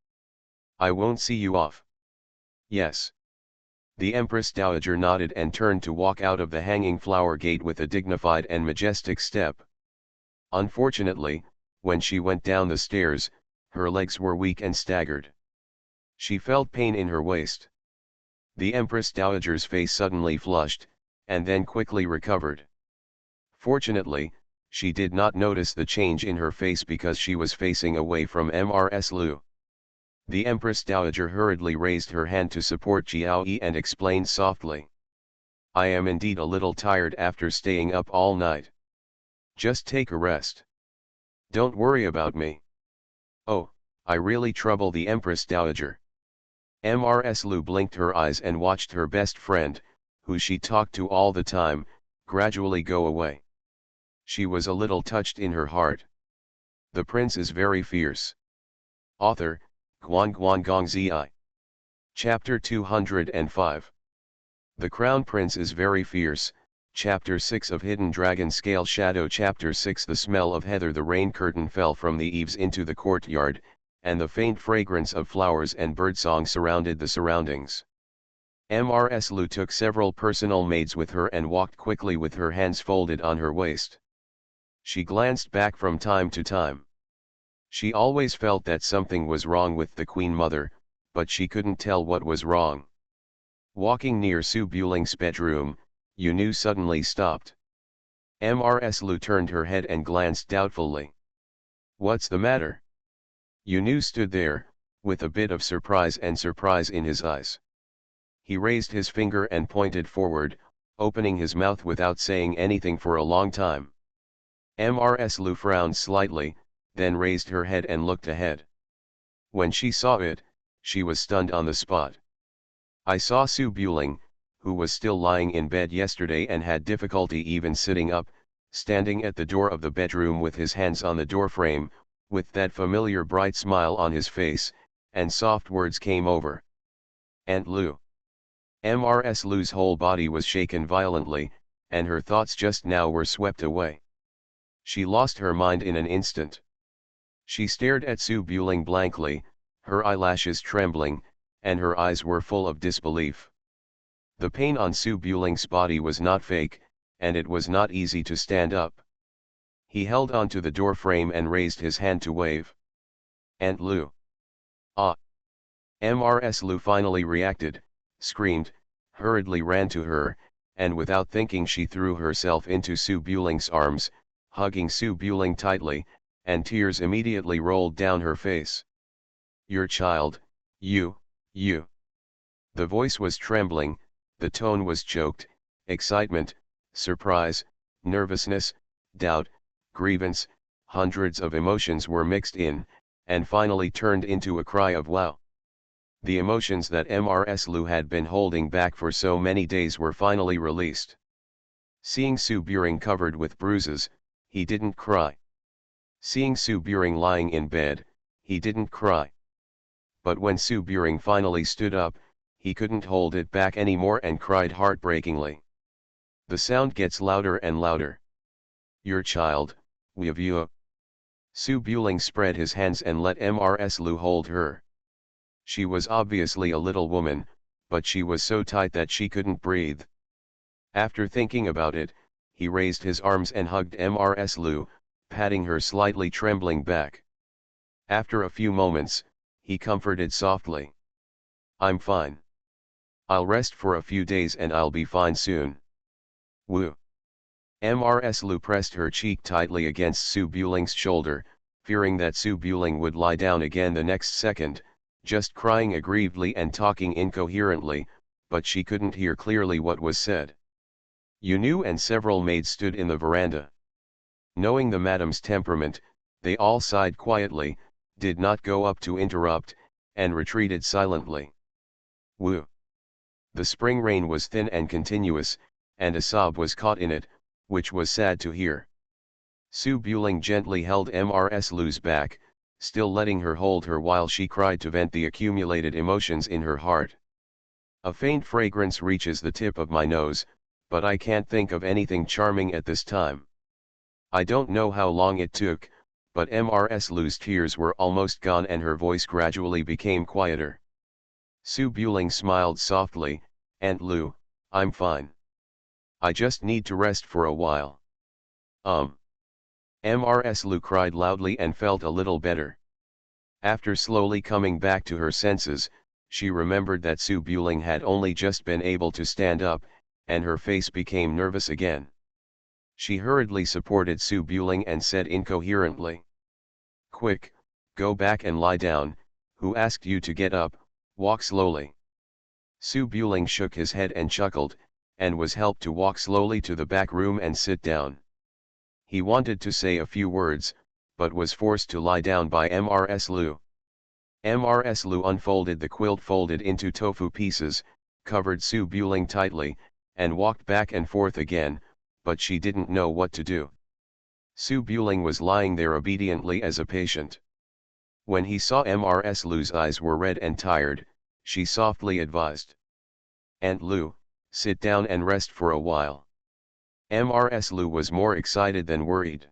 I won't see you off." "Yes." The Empress Dowager nodded and turned to walk out of the hanging flower gate with a dignified and majestic step. Unfortunately, when she went down the stairs, her legs were weak and staggered. She felt pain in her waist. The Empress Dowager's face suddenly flushed, and then quickly recovered. Fortunately, she did not notice the change in her face because she was facing away from Mrs. Lu. The Empress Dowager hurriedly raised her hand to support Jiao Yi and explained softly, "I am indeed a little tired after staying up all night. Just take a rest. Don't worry about me." "Oh, I really trouble the Empress Dowager." Mrs. Lu blinked her eyes and watched her best friend, who she talked to all the time, gradually go away. She was a little touched in her heart. The prince is very fierce. Author, Guan Guan Gong Zi. Chapter 205. The Crown Prince is very fierce. Chapter 6 of Hidden Dragon Scale Shadow. Chapter 6. The smell of heather. The rain curtain fell from the eaves into the courtyard, and the faint fragrance of flowers and birdsong surrounded the surroundings. Mrs. Lu took several personal maids with her and walked quickly with her hands folded on her waist. She glanced back from time to time. She always felt that something was wrong with the Queen Mother, but she couldn't tell what was wrong. Walking near Su Buling's bedroom, Yunu suddenly stopped. Mrs. Lu turned her head and glanced doubtfully. "What's the matter?" Yunu stood there, with a bit of surprise in his eyes. He raised his finger and pointed forward, opening his mouth without saying anything for a long time. Mrs. Lu frowned slightly, then raised her head and looked ahead. When she saw it, she was stunned on the spot. "I saw Su Buling, who was still lying in bed yesterday and had difficulty even sitting up, standing at the door of the bedroom with his hands on the doorframe, with that familiar bright smile on his face, and soft words came over. Aunt Lu." Mrs. Lu's whole body was shaken violently, and her thoughts just now were swept away. She lost her mind in an instant. She stared at Su Buling blankly, her eyelashes trembling, and her eyes were full of disbelief. The pain on Su Buling's body was not fake, and it was not easy to stand up. He held onto the door frame and raised his hand to wave. "Aunt Lu." "Ah!" Mrs. Lu finally reacted, screamed, hurriedly ran to her, and without thinking she threw herself into Su Buling's arms, hugging Su Buling tightly, and tears immediately rolled down her face. "Your child, you. The voice was trembling, the tone was choked, excitement, surprise, nervousness, doubt, grievance, hundreds of emotions were mixed in, and finally turned into a cry of wow. The emotions that Mrs. Lu had been holding back for so many days were finally released. Seeing Su Buring covered with bruises, he didn't cry. Seeing Su Buring lying in bed, he didn't cry. But when Su Buring finally stood up, he couldn't hold it back anymore and cried heartbreakingly. The sound gets louder and louder. "Your child, with you." Su Buling spread his hands and let Mrs. Lu hold her. She was obviously a little woman, but she was so tight that she couldn't breathe. After thinking about it, he raised his arms and hugged Mrs. Lu, patting her slightly trembling back. After a few moments, he comforted softly. "I'm fine. I'll rest for a few days and I'll be fine soon." Woo. Mrs. Lu pressed her cheek tightly against Su Buling's shoulder, fearing that Su Buling would lie down again the next second, just crying aggrievedly and talking incoherently, but she couldn't hear clearly what was said. Yu Nu and several maids stood in the veranda. Knowing the madam's temperament, they all sighed quietly, did not go up to interrupt, and retreated silently. Woo. The spring rain was thin and continuous, and a sob was caught in it, which was sad to hear. Su Buling gently held Mrs. Lu's back, still letting her hold her while she cried to vent the accumulated emotions in her heart. "A faint fragrance reaches the tip of my nose, but I can't think of anything charming at this time." I don't know how long it took, but Mrs. Lu's tears were almost gone and her voice gradually became quieter. Su Buling smiled softly, "Aunt Lu, I'm fine. I just need to rest for a while." Mrs. Lu cried loudly and felt a little better. After slowly coming back to her senses, she remembered that Su Buling had only just been able to stand up, and her face became nervous again. She hurriedly supported Su Buling and said incoherently, "Quick, go back and lie down. Who asked you to get up? Walk slowly." Su Buling shook his head and chuckled, and was helped to walk slowly to the back room and sit down. He wanted to say a few words, but was forced to lie down by Mrs. Lu. Mrs. Lu unfolded the quilt folded into tofu pieces, covered Su Buling tightly, and walked back and forth again, but she didn't know what to do. Su Buling was lying there obediently as a patient. When he saw Mrs. Lu's eyes were red and tired, she softly advised, "Aunt Lu, sit down and rest for a while." Mrs. Lu was more excited than worried.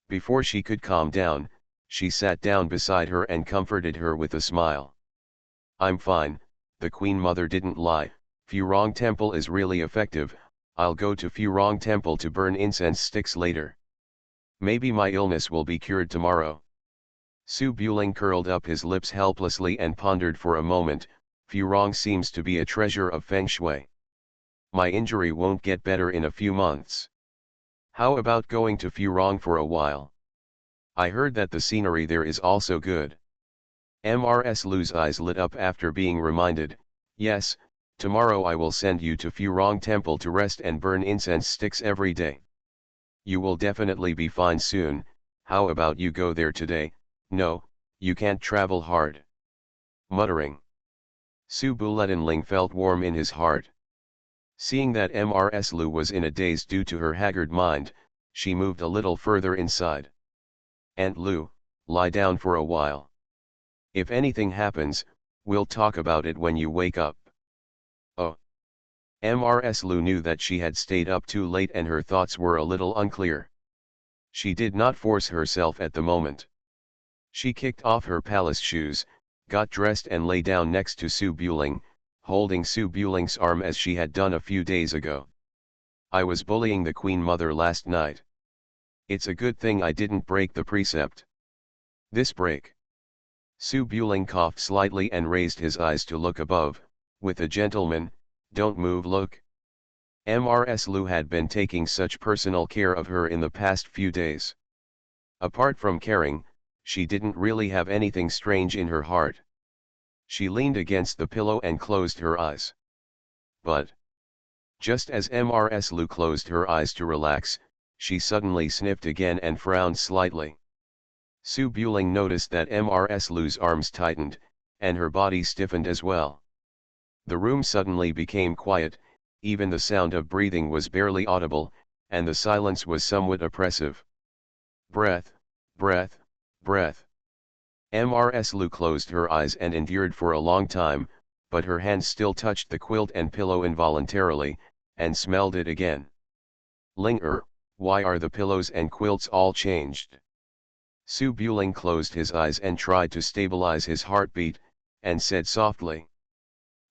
Before she could calm down, she sat down beside her and comforted her with a smile. "I'm fine, the Queen Mother didn't lie, Furong Temple is really effective. I'll go to Furong Temple to burn incense sticks later. Maybe my illness will be cured tomorrow." Su Buling curled up his lips helplessly and pondered for a moment. "Furong seems to be a treasure of feng shui. My injury won't get better in a few months. How about going to Furong for a while? I heard that the scenery there is also good." Mrs. Lu's eyes lit up after being reminded, "Yes, tomorrow I will send you to Furong Temple to rest and burn incense sticks every day. You will definitely be fine soon. How about you go there today?" "No, you can't travel hard." Muttering, Su Buletinling felt warm in his heart. Seeing that Mrs. Lu was in a daze due to her haggard mind, she moved a little further inside. "Aunt Lu, lie down for a while. If anything happens, we'll talk about it when you wake up." Oh. Mrs. Lu knew that she had stayed up too late and her thoughts were a little unclear. She did not force herself at the moment. She kicked off her palace shoes, got dressed and lay down next to Su Buling, holding Su Buling's arm as she had done a few days ago. "I was bullying the Queen Mother last night. It's a good thing I didn't break the precept." "This break?" Su Buling coughed slightly and raised his eyes to look above, with a gentleman, "Don't move, look." Mrs. Lu had been taking such personal care of her in the past few days. Apart from caring, she didn't really have anything strange in her heart. She leaned against the pillow and closed her eyes. But just as Mrs. Lu closed her eyes to relax, she suddenly sniffed again and frowned slightly. Su Buling noticed that Mrs. Lu's arms tightened, and her body stiffened as well. The room suddenly became quiet, even the sound of breathing was barely audible, and the silence was somewhat oppressive. Breath, breath, breath. Mrs. Lu closed her eyes and endured for a long time, but her hands still touched the quilt and pillow involuntarily, and smelled it again. Ling why are the pillows and quilts all changed? Su Buling closed his eyes and tried to stabilize his heartbeat, and said softly.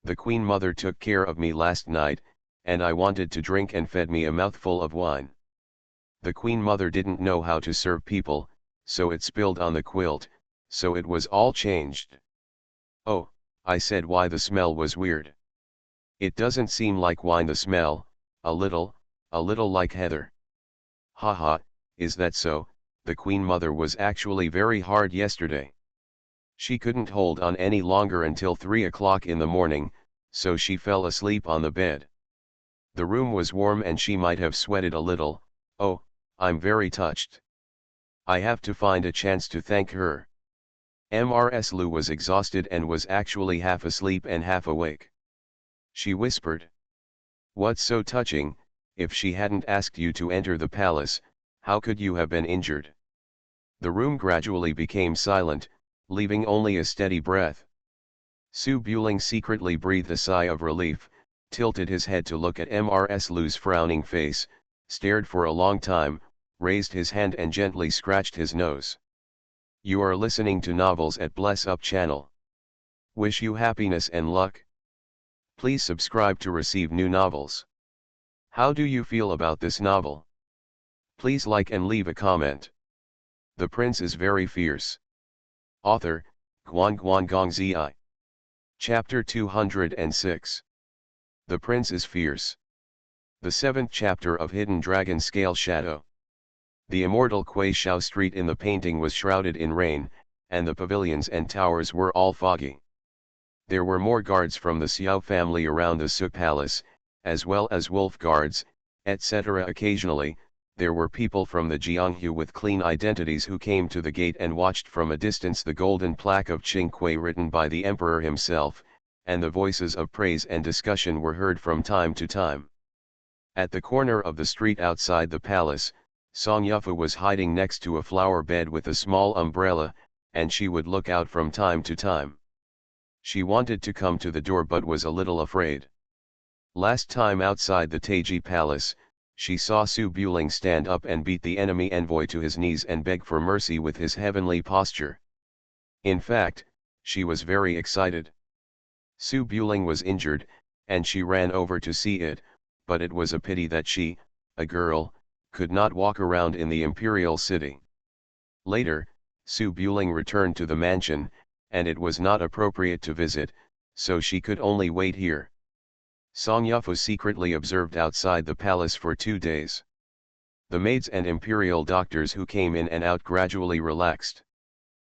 The Queen Mother took care of me last night, and I wanted to drink and fed me a mouthful of wine. The Queen Mother didn't know how to serve people, so it spilled on the quilt, so it was all changed. Oh, I said why the smell was weird. It doesn't seem like wine the smell, a little like heather. Haha, is that so? The Queen Mother was actually very hard yesterday. She couldn't hold on any longer until 3 o'clock in the morning, so she fell asleep on the bed. The room was warm and she might have sweated a little. Oh, I'm very touched. I have to find a chance to thank her. Mrs. Lu was exhausted and was actually half asleep and half awake. She whispered. What's so touching? If she hadn't asked you to enter the palace, how could you have been injured? The room gradually became silent, leaving only a steady breath. Su Buling secretly breathed a sigh of relief, tilted his head to look at Mrs. Lu's frowning face, stared for a long time, raised his hand and gently scratched his nose. You are listening to novels at Bless Up channel. Wish you happiness and luck. Please subscribe to receive new novels. How do you feel about this novel? Please like and leave a comment. The Prince is very fierce. Author, Gong Zi. Chapter 206. The Prince is Fierce. The 7th chapter of Hidden Dragon Scale Shadow. The immortal Kuei Shao Street in the painting was shrouded in rain, and the pavilions and towers were all foggy. There were more guards from the Xiao family around the Suk Palace, as well as wolf guards, etc. Occasionally, there were people from the Jianghu with clean identities who came to the gate and watched from a distance the golden plaque of Qing Kuei written by the emperor himself, and the voices of praise and discussion were heard from time to time. At the corner of the street outside the palace, Song Yufu was hiding next to a flower bed with a small umbrella, and she would look out from time to time. She wanted to come to the door but was a little afraid. Last time outside the Taiji Palace, she saw Su Buling stand up and beat the enemy envoy to his knees and beg for mercy with his heavenly posture. In fact, she was very excited. Su Buling was injured, and she ran over to see it, but it was a pity that she, a girl, could not walk around in the imperial city. Later, Su Buling returned to the mansion, and it was not appropriate to visit, so she could only wait here. Song Yufu secretly observed outside the palace for 2 days. The maids and imperial doctors who came in and out gradually relaxed.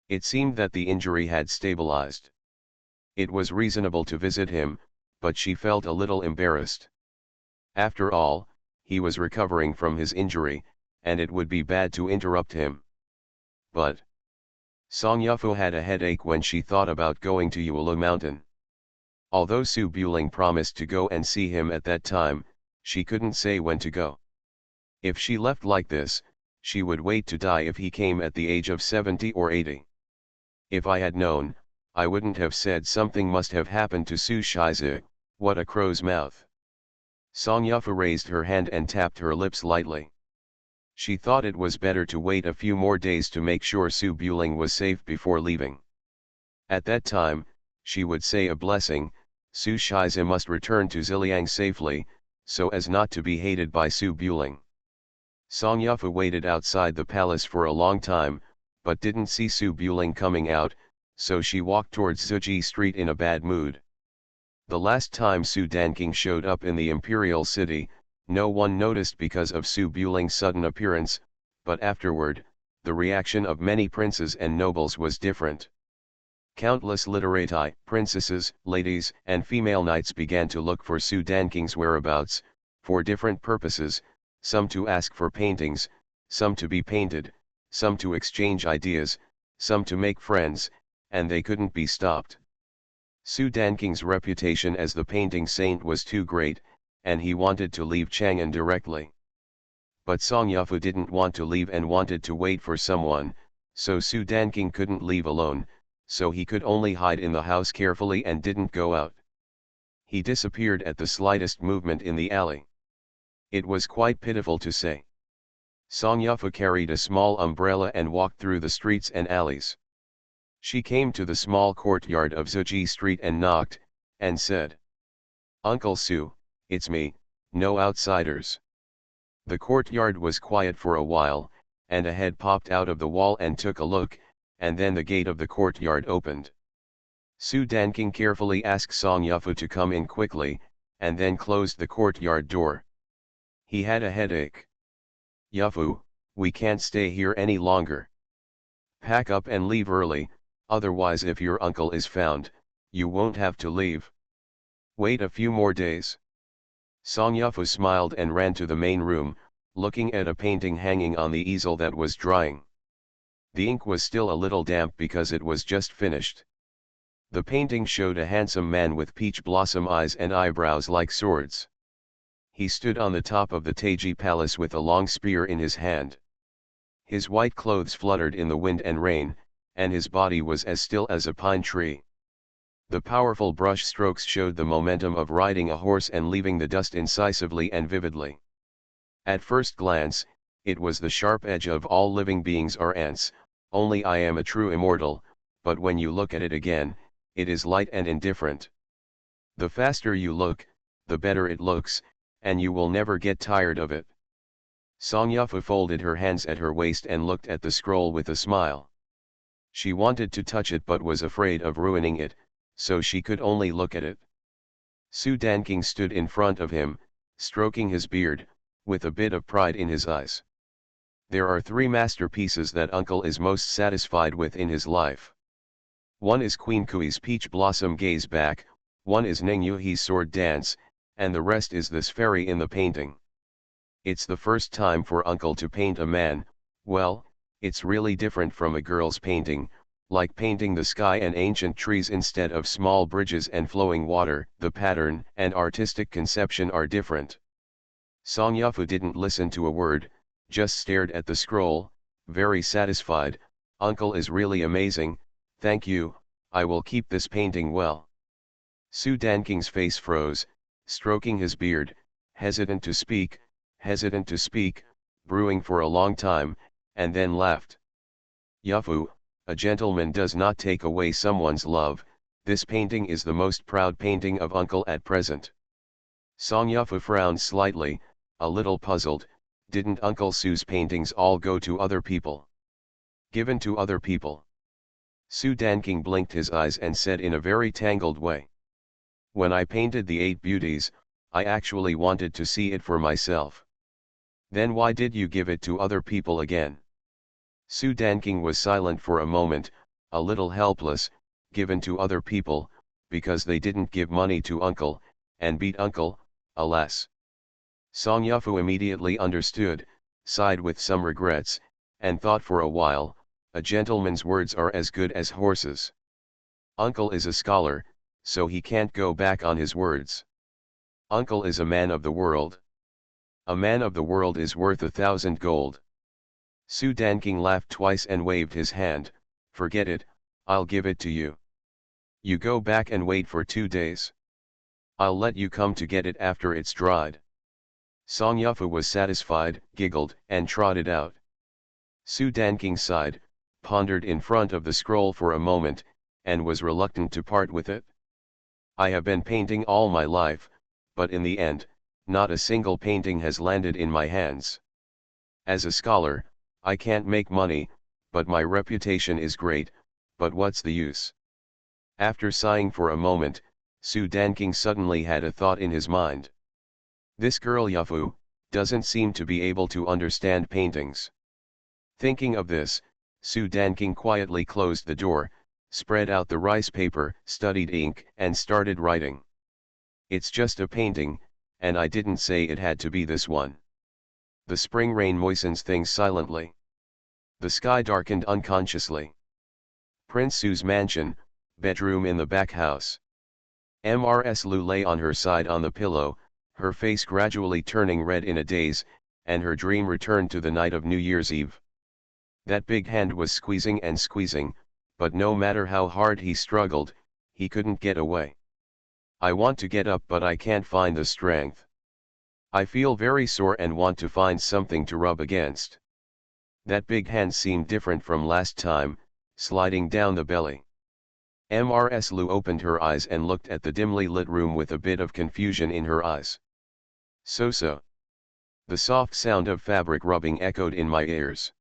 It seemed that the injury had stabilized. It was reasonable to visit him, but she felt a little embarrassed. After all, he was recovering from his injury, and it would be bad to interrupt him. But Song Yufu had a headache when she thought about going to Yulu Mountain. Although Su Buling promised to go and see him at that time, she couldn't say when to go. If she left like this, she would wait to die if he came at the age of 70 or 80. If I had known, I wouldn't have said something must have happened to Su Shizi. What a crow's mouth. Song Yufu raised her hand and tapped her lips lightly. She thought it was better to wait a few more days to make sure Su Buling was safe before leaving. At that time, she would say a blessing. Su Shizi must return to Ziliang safely, so as not to be hated by Su Buling. Song Yufu waited outside the palace for a long time, but didn't see Su Buling coming out, so she walked towards Zuji Street in a bad mood. The last time Su Danking showed up in the imperial city, no one noticed because of Su Buling's sudden appearance, but afterward, the reaction of many princes and nobles was different. Countless literati, princesses, ladies, and female knights began to look for Su Danking's whereabouts, for different purposes, some to ask for paintings, some to be painted, some to exchange ideas, some to make friends, and they couldn't be stopped. Su Danking's reputation as the painting saint was too great, and he wanted to leave Chang'an directly. But Song Yafu didn't want to leave and wanted to wait for someone, so Su Danking couldn't leave alone, so he could only hide in the house carefully and didn't go out. He disappeared at the slightest movement in the alley. It was quite pitiful to say. Song Yafu carried a small umbrella and walked through the streets and alleys. She came to the small courtyard of Zuji Street and knocked, and said, "Uncle Su, it's me, no outsiders." The courtyard was quiet for a while, and a head popped out of the wall and took a look, and then the gate of the courtyard opened. Su Danking carefully asked Song Yafu to come in quickly, and then closed the courtyard door. He had a headache. "Yafu, we can't stay here any longer. Pack up and leave early, otherwise if your uncle is found, you won't have to leave. Wait a few more days." Song Yafu smiled and ran to the main room, looking at a painting hanging on the easel that was drying. The ink was still a little damp because it was just finished. The painting showed a handsome man with peach blossom eyes and eyebrows like swords. He stood on the top of the Taiji palace with a long spear in his hand. His white clothes fluttered in the wind and rain, and his body was as still as a pine tree. The powerful brush strokes showed the momentum of riding a horse and leaving the dust incisively and vividly. At first glance, it was the sharp edge of all living beings are ants, only I am a true immortal, but when you look at it again, it is light and indifferent. The faster you look, the better it looks, and you will never get tired of it. Song Yafu folded her hands at her waist and looked at the scroll with a smile. She wanted to touch it but was afraid of ruining it, so she could only look at it. Su Danking stood in front of him, stroking his beard, with a bit of pride in his eyes. There are 3 masterpieces that uncle is most satisfied with in his life. One is Queen Kui's Peach Blossom Gaze Back, one is Ning Yuhi's Sword Dance, and the rest is this fairy in the painting. It's the first time for uncle to paint a man. Well, it's really different from a girl's painting, like painting the sky and ancient trees instead of small bridges and flowing water. The pattern and artistic conception are different. Song Yafu didn't listen to a word, just stared at the scroll, very satisfied. "Uncle is really amazing, thank you, I will keep this painting well." Su Danking's face froze, stroking his beard, hesitant to speak, brewing for a long time, and then laughed. "Yafu, a gentleman does not take away someone's love, this painting is the most proud painting of uncle at present." Song Yafu frowned slightly, a little puzzled. Didn't Uncle Su's paintings all go to other people? Given to other people? Su Danking blinked his eyes and said in a very tangled way. "When I painted the 8 beauties, I actually wanted to see it for myself." "Then why did you give it to other people again?" Su Danking was silent for a moment, a little helpless. "Given to other people, because they didn't give money to uncle, and beat uncle, alas." Song Yafu immediately understood, sighed with some regrets, and thought for a while. A gentleman's words are as good as horses. Uncle is a scholar, so he can't go back on his words. Uncle is a man of the world. A man of the world is worth 1,000 gold. Su Danking laughed twice and waved his hand. "Forget it, I'll give it to you. You go back and wait for 2 days. I'll let you come to get it after it's dried." Song Yafu was satisfied, giggled, and trotted out. Su Danking sighed, pondered in front of the scroll for a moment, and was reluctant to part with it. "I have been painting all my life, but in the end, not a single painting has landed in my hands. As a scholar, I can't make money, but my reputation is great, but what's the use?" After sighing for a moment, Su Danking suddenly had a thought in his mind. "This girl Yafu doesn't seem to be able to understand paintings. Thinking of this, Su Danking quietly closed the door, spread out the rice paper, studied ink, and started writing. It's just a painting, and I didn't say it had to be this one. The spring rain moistens things silently. The sky darkened unconsciously. Prince Su's mansion, bedroom in the back house. Mrs. Lu lay on her side on the pillow, her face gradually turning red in a daze, and her dream returned to the night of New Year's Eve. That big hand was squeezing and squeezing, but no matter how hard he struggled, he couldn't get away. I want to get up but I can't find the strength. I feel very sore and want to find something to rub against. That big hand seemed different from last time, sliding down the belly. Mrs. Lu opened her eyes and looked at the dimly lit room with a bit of confusion in her eyes. So. The soft sound of fabric rubbing echoed in my ears.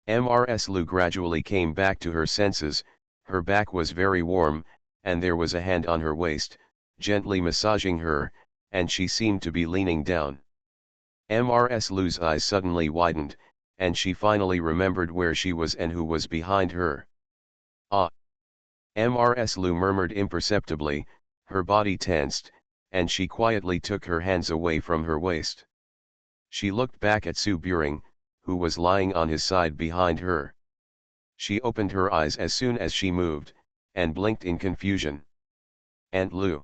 Mrs. Lu gradually came back to her senses, her back was very warm, and there was a hand on her waist, gently massaging her, and she seemed to be leaning down. Mrs. Lu's eyes suddenly widened, and she finally remembered where she was and who was behind her. Ah! Mrs. Lu murmured imperceptibly, her body tensed, and she quietly took her hands away from her waist. She looked back at Su Buring, who was lying on his side behind her. She opened her eyes as soon as she moved, and blinked in confusion. Aunt Lu.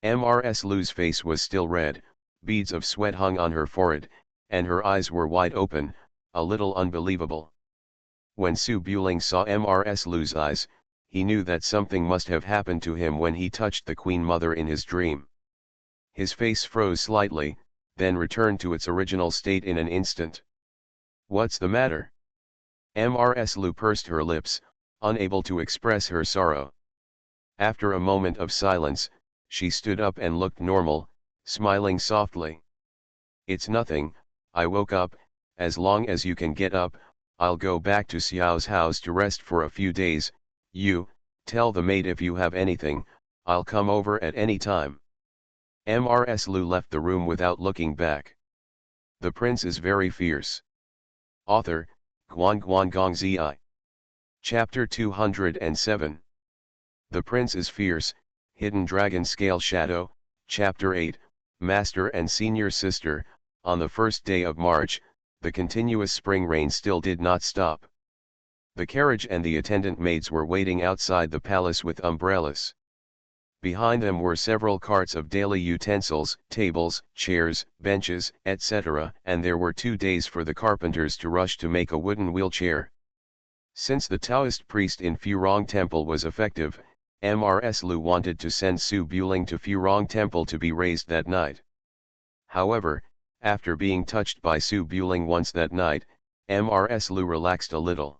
Mrs. Lu's face was still red, beads of sweat hung on her forehead, and her eyes were wide open, a little unbelievable. When Su Buling saw Mrs. Lu's eyes, he knew that something must have happened to him when he touched the Queen Mother in his dream. His face froze slightly, then returned to its original state in an instant. What's the matter? Mrs. Lu pursed her lips, unable to express her sorrow. After a moment of silence, she stood up and looked normal, smiling softly. It's nothing, I woke up, as long as you can get up, I'll go back to Xiao's house to rest for a few days, you, tell the maid if you have anything, I'll come over at any time. Mrs. Lu left the room without looking back. The prince is very fierce. Author, Guan Zi. Chapter 207. The Prince is Fierce, Hidden Dragon Scale Shadow, Chapter 8, Master and Senior Sister. On the first day of March, the continuous spring rain still did not stop. The carriage and the attendant maids were waiting outside the palace with umbrellas. Behind them were several carts of daily utensils, tables, chairs, benches, etc., and there were 2 days for the carpenters to rush to make a wooden wheelchair. Since the Taoist priest in Furong Temple was effective, Mrs. Lu wanted to send Su Buling to Furong Temple to be raised that night. However, after being touched by Su Buling once that night, Mrs. Lu relaxed a little.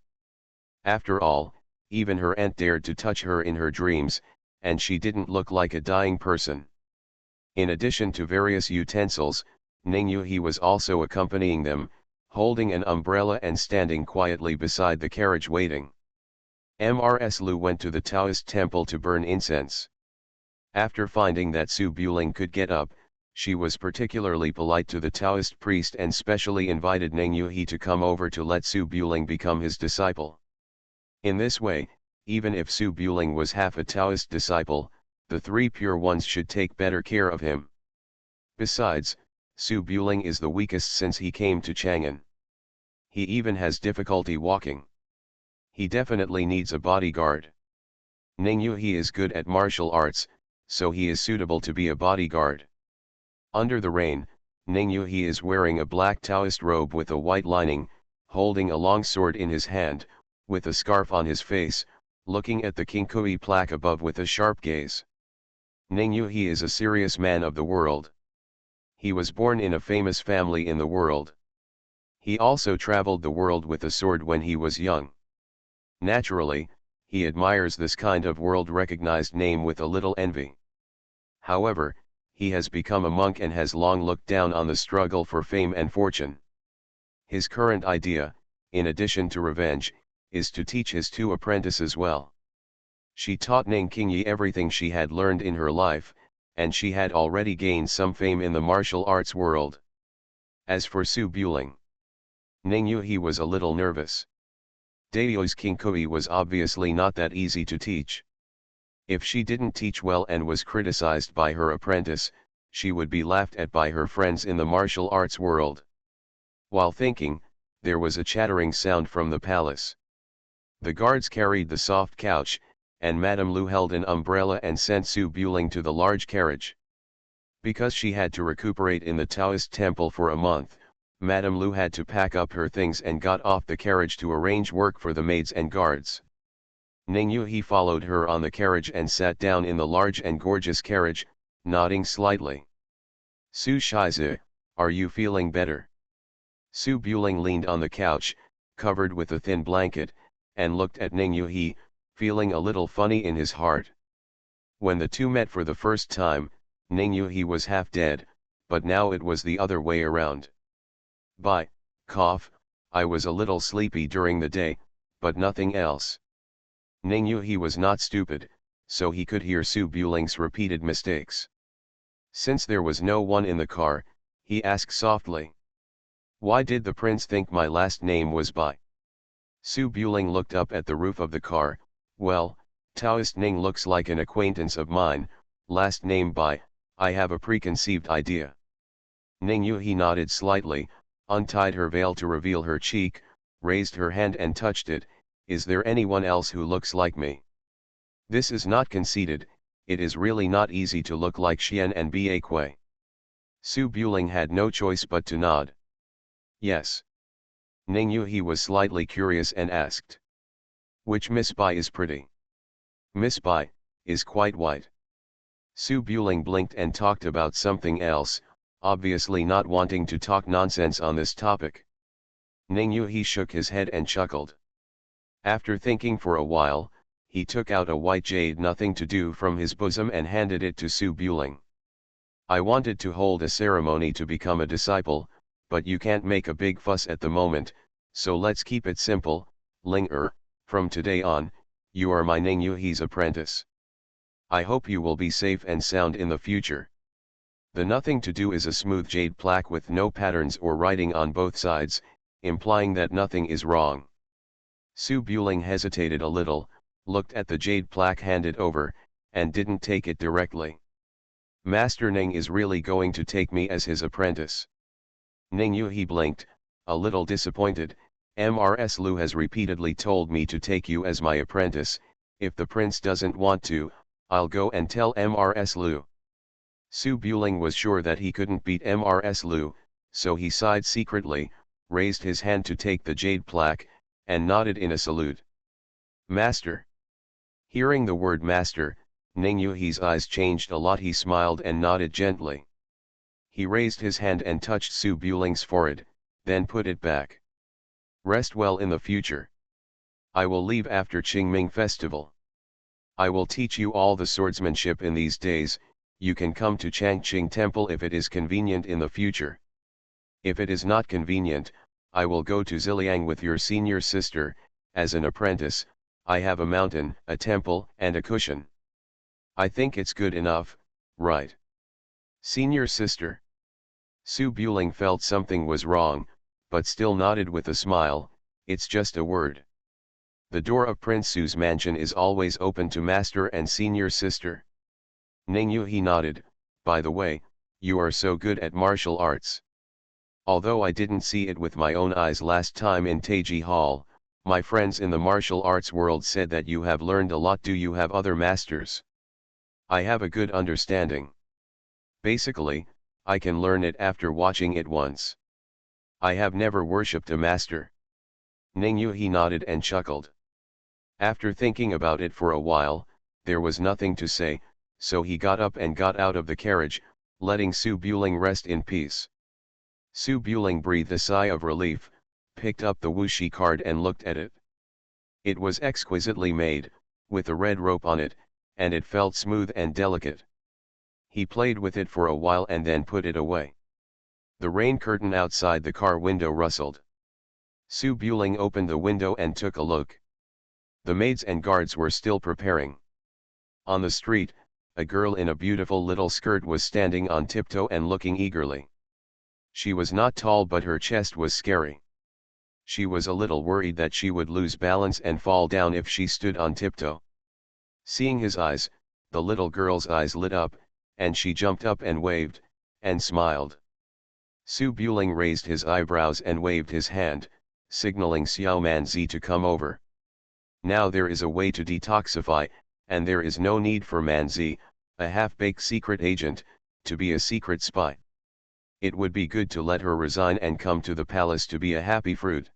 After all, even her aunt dared to touch her in her dreams, and she didn't look like a dying person. In addition to various utensils, Ning Yuhi was also accompanying them, holding an umbrella and standing quietly beside the carriage waiting. Mrs. Lu went to the Taoist temple to burn incense. After finding that Su Buling could get up, she was particularly polite to the Taoist priest and specially invited Ning Yuhi to come over to let Su Buling become his disciple. In this way, even if Su Buling was half a Taoist disciple, the 3 pure ones should take better care of him. Besides, Su Buling is the weakest since he came to Chang'an. He even has difficulty walking. He definitely needs a bodyguard. Ning Yuhi is good at martial arts, so he is suitable to be a bodyguard. Under the rain, Ning Yuhi is wearing a black Taoist robe with a white lining, holding a long sword in his hand, with a scarf on his face, looking at the Kinkui plaque above with a sharp gaze. Ning Yuhi is a serious man of the world. He was born in a famous family in the world. He also traveled the world with a sword when he was young. Naturally, he admires this kind of world-recognized name with a little envy. However, he has become a monk and has long looked down on the struggle for fame and fortune. His current idea, in addition to revenge, is to teach his 2 apprentices well. She taught Ning Qingyi everything she had learned in her life, and she had already gained some fame in the martial arts world. As for Su Buling, Ning Yuhi was a little nervous. Dao's Kinkui was obviously not that easy to teach. If she didn't teach well and was criticized by her apprentice, she would be laughed at by her friends in the martial arts world. While thinking, there was a chattering sound from the palace. The guards carried the soft couch, and Madame Lu held an umbrella and sent Su Buling to the large carriage. Because she had to recuperate in the Taoist temple for a month, Madame Lu had to pack up her things and got off the carriage to arrange work for the maids and guards. Ning Yuhi followed her on the carriage and sat down in the large and gorgeous carriage, nodding slightly. Su Shizi, are you feeling better? Su Buling leaned on the couch, covered with a thin blanket, and looked at Ning Yuhi, feeling a little funny in his heart. When the two met for the first time, Ning Yuhi was half dead, but now it was the other way around. I was a little sleepy during the day, but nothing else. Ning Yuhi was not stupid, so he could hear Su Buling's repeated mistakes. Since there was no one in the car, he asked softly. Why did the prince think my last name was Bai? Su Buling looked up at the roof of the car. Well, Taoist Ning looks like an acquaintance of mine, last name Bai, I have a preconceived idea. Ning Yuhi nodded slightly, untied her veil to reveal her cheek, raised her hand and touched it. Is there anyone else who looks like me? This is not conceited, it is really not easy to look like Xian and Ba Kui. Su Buling had no choice but to nod. Yes. Ning Yuhi was slightly curious and asked. Which Miss Bai is pretty? Miss Bai is quite white. Su Buling blinked and talked about something else, obviously not wanting to talk nonsense on this topic. Ning Yuhi shook his head and chuckled. After thinking for a while, he took out a white jade nothing to do from his bosom and handed it to Su Buling. I wanted to hold a ceremony to become a disciple, but you can't make a big fuss at the moment, so let's keep it simple. Ling from today on, you are my Ning Yuhi's apprentice. I hope you will be safe and sound in the future. The nothing to do is a smooth jade plaque with no patterns or writing on both sides, implying that nothing is wrong. Su Buling hesitated a little, looked at the jade plaque handed over, and didn't take it directly. Master Ning is really going to take me as his apprentice. Ning Yuhi blinked, a little disappointed. Mrs. Lu has repeatedly told me to take you as my apprentice. If the prince doesn't want to, I'll go and tell Mrs. Lu. Su Buling was sure that he couldn't beat Mrs. Lu, so he sighed secretly, raised his hand to take the jade plaque, and nodded in a salute. Master. Hearing the word master, Ning Yuhi's eyes changed a lot. He smiled and nodded gently. He raised his hand and touched Su Buling's forehead, then put it back. Rest well in the future. I will leave after Qingming festival. I will teach you all the swordsmanship in these days. You can come to Changqing Temple if it is convenient in the future. If it is not convenient, I will go to Ziliang with your senior sister. As an apprentice, I have a mountain, a temple, and a cushion. I think it's good enough, right? Senior sister. Su Buling felt something was wrong, but still nodded with a smile. It's just a word. The door of Prince Su's mansion is always open to master and senior sister. Ning Yuhi nodded. By the way, you are so good at martial arts. Although I didn't see it with my own eyes last time in Taiji Hall, my friends in the martial arts world said that you have learned a lot. Do you have other masters? I have a good understanding. Basically, I can learn it after watching it once. I have never worshipped a master. Ning Yuhi nodded and chuckled. After thinking about it for a while, there was nothing to say, so he got up and got out of the carriage, letting Su Buling rest in peace. Su Buling breathed a sigh of relief, picked up the wuxi card and looked at it. It was exquisitely made, with a red rope on it, and it felt smooth and delicate. He played with it for a while and then put it away. The rain curtain outside the car window rustled. Su Buling opened the window and took a look. The maids and guards were still preparing. On the street, a girl in a beautiful little skirt was standing on tiptoe and looking eagerly. She was not tall, but her chest was scary. She was a little worried that she would lose balance and fall down if she stood on tiptoe. Seeing his eyes, the little girl's eyes lit up, and she jumped up and waved, and smiled. Su Buling raised his eyebrows and waved his hand, signaling Xiao Manzi to come over. Now there is a way to detoxify, and there is no need for Manzi, a half-baked secret agent, to be a secret spy. It would be good to let her resign and come to the palace to be a happy fruit.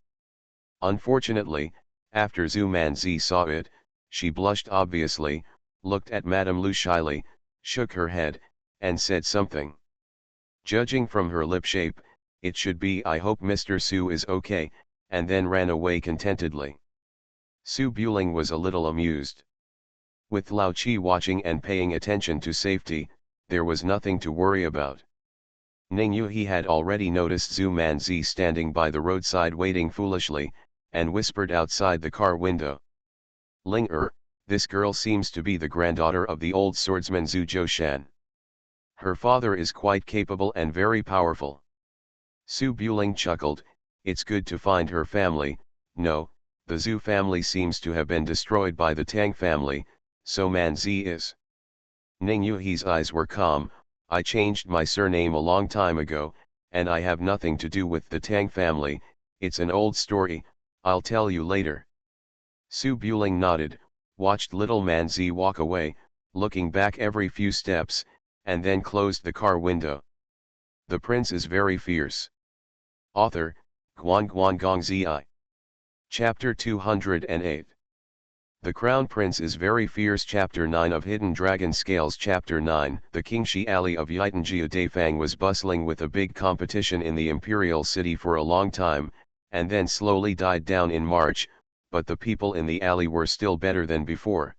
Unfortunately, after Zhu Manzi saw it, she blushed obviously, looked at Madame Lu shyly, shook her head, and said something. Judging from her lip shape, it should be "I hope Mr. Su is okay," and then ran away contentedly. Su Buling was a little amused. With Lao Qi watching and paying attention to safety, there was nothing to worry about. Ning Yuhi had already noticed Zhu Manzi standing by the roadside waiting foolishly, and whispered outside the car window. Ling this girl seems to be the granddaughter of the old swordsman Zhu Zhoushan. Her father is quite capable and very powerful. Su Buling chuckled, it's good to find her family. No, the Zhu family seems to have been destroyed by the Tang family, so Manzi is. Ning Yuhi's eyes were calm. I changed my surname a long time ago, and I have nothing to do with the Tang family. It's an old story, I'll tell you later. Su Buling nodded, watched little Manzi walk away, looking back every few steps, and then closed the car window. The prince is very fierce. Author, Guan Gongzi. Chapter 208. The Crown Prince is very fierce. Chapter 9 of Hidden Dragon Scales. Chapter 9. The Qingxi Alley of Yitanjia Daifang was bustling with a big competition in the imperial city for a long time, and then slowly died down in March, but the people in the alley were still better than before.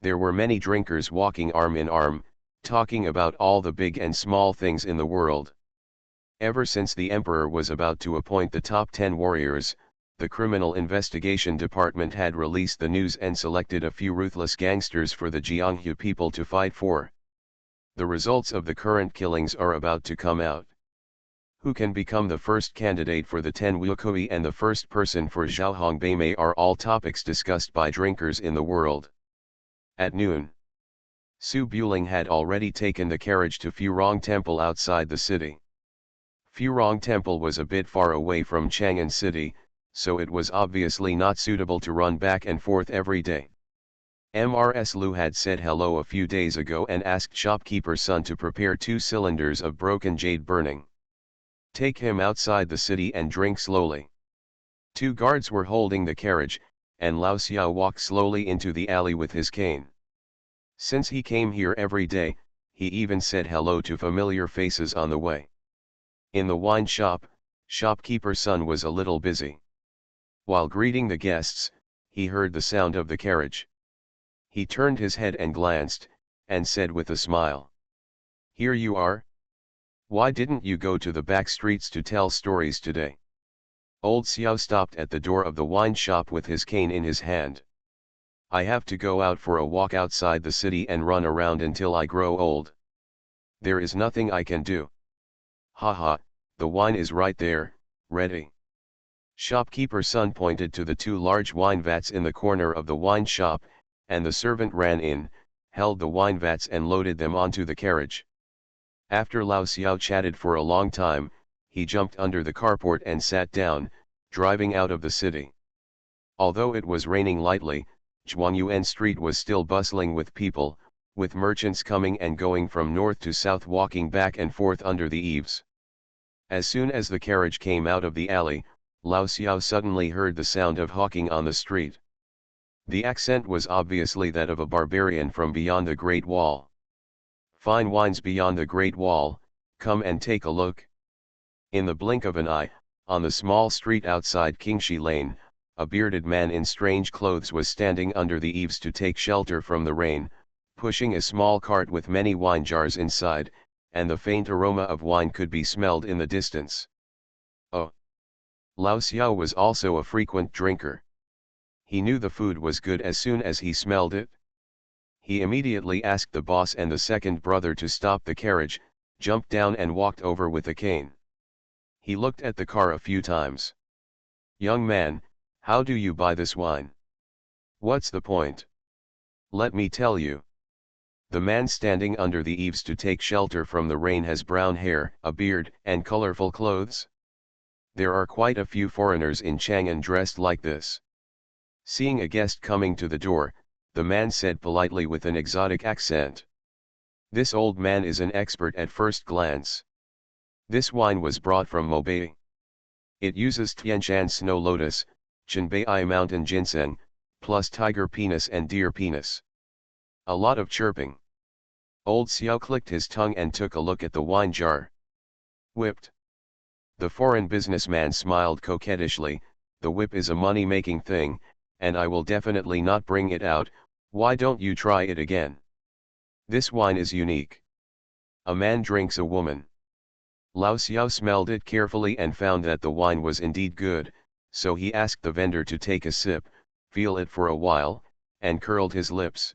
There were many drinkers walking arm in arm, talking about all the big and small things in the world. Ever since the emperor was about to appoint the top 10 warriors, the Criminal Investigation Department had released the news and selected a few ruthless gangsters for the Jianghu people to fight for. The results of the current killings are about to come out. Who can become the first candidate for the 10 Wukui and the first person for Zhaohong Beimei are all topics discussed by drinkers in the world. At noon, Su Buling had already taken the carriage to Furong Temple outside the city. Furong Temple was a bit far away from Chang'an City, so it was obviously not suitable to run back and forth every day. Mrs. Lu had said hello a few days ago and asked shopkeeper's son to prepare 2 cylinders of broken jade burning. Take him outside the city and drink slowly. 2 guards were holding the carriage, and Lao Xiao walked slowly into the alley with his cane. Since he came here every day, he even said hello to familiar faces on the way. In the wine shop, shopkeeper's son was a little busy. While greeting the guests, he heard the sound of the carriage. He turned his head and glanced, and said with a smile, "Here you are. Why didn't you go to the back streets to tell stories today?" Old Xiao stopped at the door of the wine shop with his cane in his hand. "I have to go out for a walk outside the city and run around until I grow old. There is nothing I can do." "Haha, the wine is right there, ready." Shopkeeper's son pointed to the 2 large wine vats in the corner of the wine shop, and the servant ran in, held the wine vats and loaded them onto the carriage. After Lao Xiao chatted for a long time, he jumped under the carport and sat down, driving out of the city. Although it was raining lightly, Zhuangyuan Street was still bustling with people, with merchants coming and going from north to south walking back and forth under the eaves. As soon as the carriage came out of the alley, Lao Xiao suddenly heard the sound of hawking on the street. The accent was obviously that of a barbarian from beyond the Great Wall. "Fine wines beyond the Great Wall, come and take a look." In the blink of an eye, on the small street outside Qingxi Lane, a bearded man in strange clothes was standing under the eaves to take shelter from the rain, pushing a small cart with many wine jars inside, and the faint aroma of wine could be smelled in the distance. Oh! Lao Xiao was also a frequent drinker. He knew the food was good as soon as he smelled it. He immediately asked the boss and the second brother to stop the carriage, jumped down and walked over with a cane. He looked at the car a few times. Young man, how do you buy this wine? What's the point? Let me tell you. The man standing under the eaves to take shelter from the rain has brown hair, a beard, and colorful clothes. There are quite a few foreigners in Chang'an dressed like this. Seeing a guest coming to the door, the man said politely with an exotic accent. This old man is an expert at first glance. This wine was brought from Mobei. It uses Tianshan snow lotus, Chenbei mountain ginseng, plus tiger penis and deer penis. A lot of chirping. Old Xiao clicked his tongue and took a look at the wine jar. Whipped. The foreign businessman smiled coquettishly. The whip is a money-making thing, and I will definitely not bring it out. Why don't you try it again? This wine is unique. A man drinks a woman. Lao Xiao smelled it carefully and found that the wine was indeed good, so he asked the vendor to take a sip, feel it for a while, and curled his lips.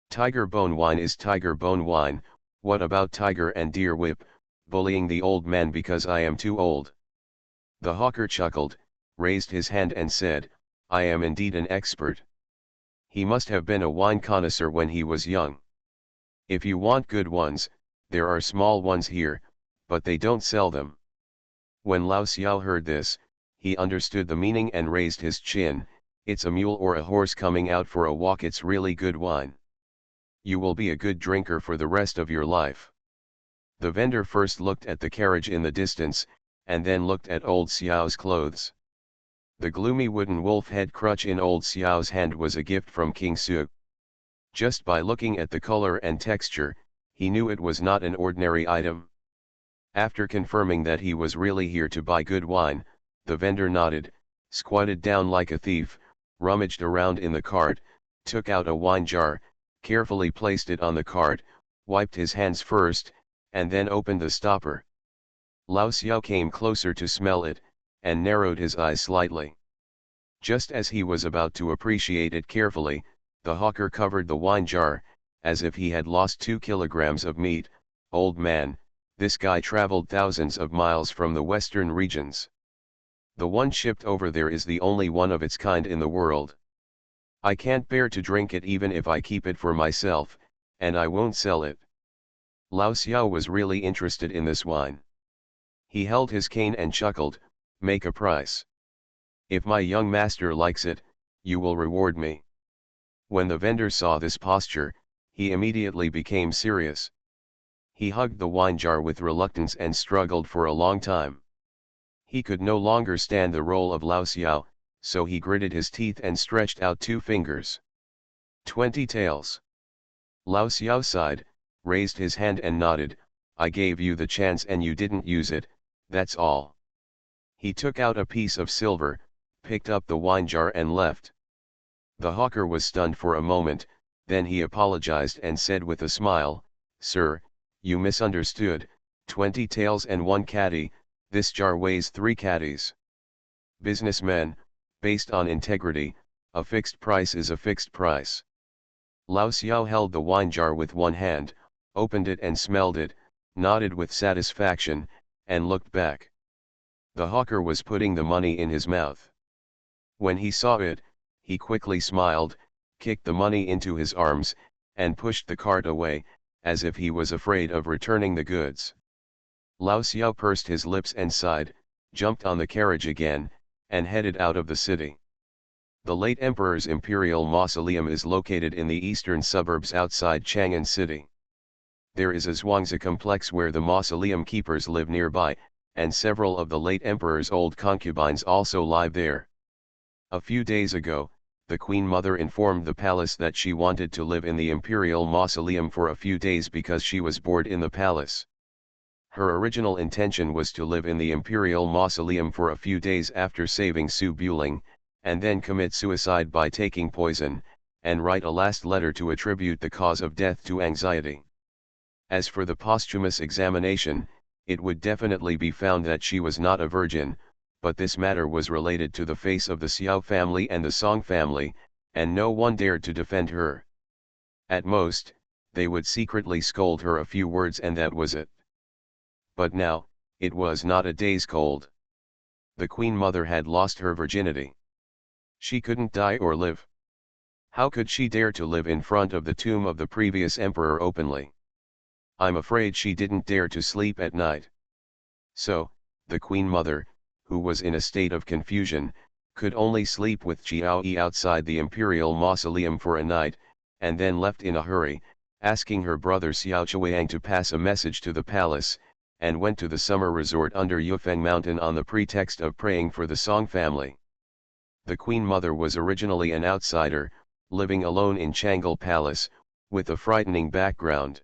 Tiger bone wine is tiger bone wine. What about tiger and deer whip? Bullying the old man because I am too old. The hawker chuckled, raised his hand and said, I am indeed an expert. He must have been a wine connoisseur when he was young. If you want good ones, there are small ones here, but they don't sell them. When Lao Xiao heard this, he understood the meaning and raised his chin. It's a mule or a horse coming out for a walk. It's really good wine. You will be a good drinker for the rest of your life. The vendor first looked at the carriage in the distance, and then looked at old Xiao's clothes. The gloomy wooden wolf head crutch in old Xiao's hand was a gift from King Su. Just by looking at the color and texture, he knew it was not an ordinary item. After confirming that he was really here to buy good wine, the vendor nodded, squatted down like a thief, rummaged around in the cart, took out a wine jar, carefully placed it on the cart, wiped his hands first, and then opened the stopper. Lao Xiao came closer to smell it, and narrowed his eyes slightly. Just as he was about to appreciate it carefully, the hawker covered the wine jar, as if he had lost 2 kilograms of meat. Old man, this guy traveled thousands of miles from the western regions. The one shipped over there is the only one of its kind in the world. I can't bear to drink it even if I keep it for myself, and I won't sell it. Lao Xiao was really interested in this wine. He held his cane and chuckled, make a price. If my young master likes it, you will reward me. When the vendor saw this posture, he immediately became serious. He hugged the wine jar with reluctance and struggled for a long time. He could no longer stand the role of Lao Xiao, so he gritted his teeth and stretched out 2 fingers. 20 taels. Lao Xiao sighed, raised his hand and nodded, I gave you the chance and you didn't use it, that's all. He took out a piece of silver, picked up the wine jar and left. The hawker was stunned for a moment, then he apologized and said with a smile, Sir, you misunderstood, 20 taels and 1 caddy, this jar weighs 3 caddies. Businessmen, based on integrity, a fixed price is a fixed price. Lao Xiao held the wine jar with one hand, opened it and smelled it, nodded with satisfaction, and looked back. The hawker was putting the money in his mouth. When he saw it, he quickly smiled, kicked the money into his arms, and pushed the cart away, as if he was afraid of returning the goods. Lao Xiao pursed his lips and sighed, jumped on the carriage again, and headed out of the city. The late emperor's imperial mausoleum is located in the eastern suburbs outside Chang'an City. There is a Zhuangzi complex where the mausoleum keepers live nearby, and several of the late emperor's old concubines also live there. A few days ago, the Queen Mother informed the palace that she wanted to live in the imperial mausoleum for a few days because she was bored in the palace. Her original intention was to live in the imperial mausoleum for a few days after saving Su Buling, and then commit suicide by taking poison, and write a last letter to attribute the cause of death to anxiety. As for the posthumous examination, it would definitely be found that she was not a virgin, but this matter was related to the face of the Xiao family and the Song family, and no one dared to defend her. At most, they would secretly scold her a few words and that was it. But now, it was not a day's cold. The Queen Mother had lost her virginity. She couldn't die or live. How could she dare to live in front of the tomb of the previous emperor openly? I'm afraid she didn't dare to sleep at night. So, the Queen Mother, who was in a state of confusion, could only sleep with Jiao Yi outside the imperial mausoleum for a night, and then left in a hurry, asking her brother Xiao Chuang to pass a message to the palace, and went to the summer resort under Yufeng Mountain on the pretext of praying for the Song family. The Queen Mother was originally an outsider, living alone in Changle Palace, with a frightening background.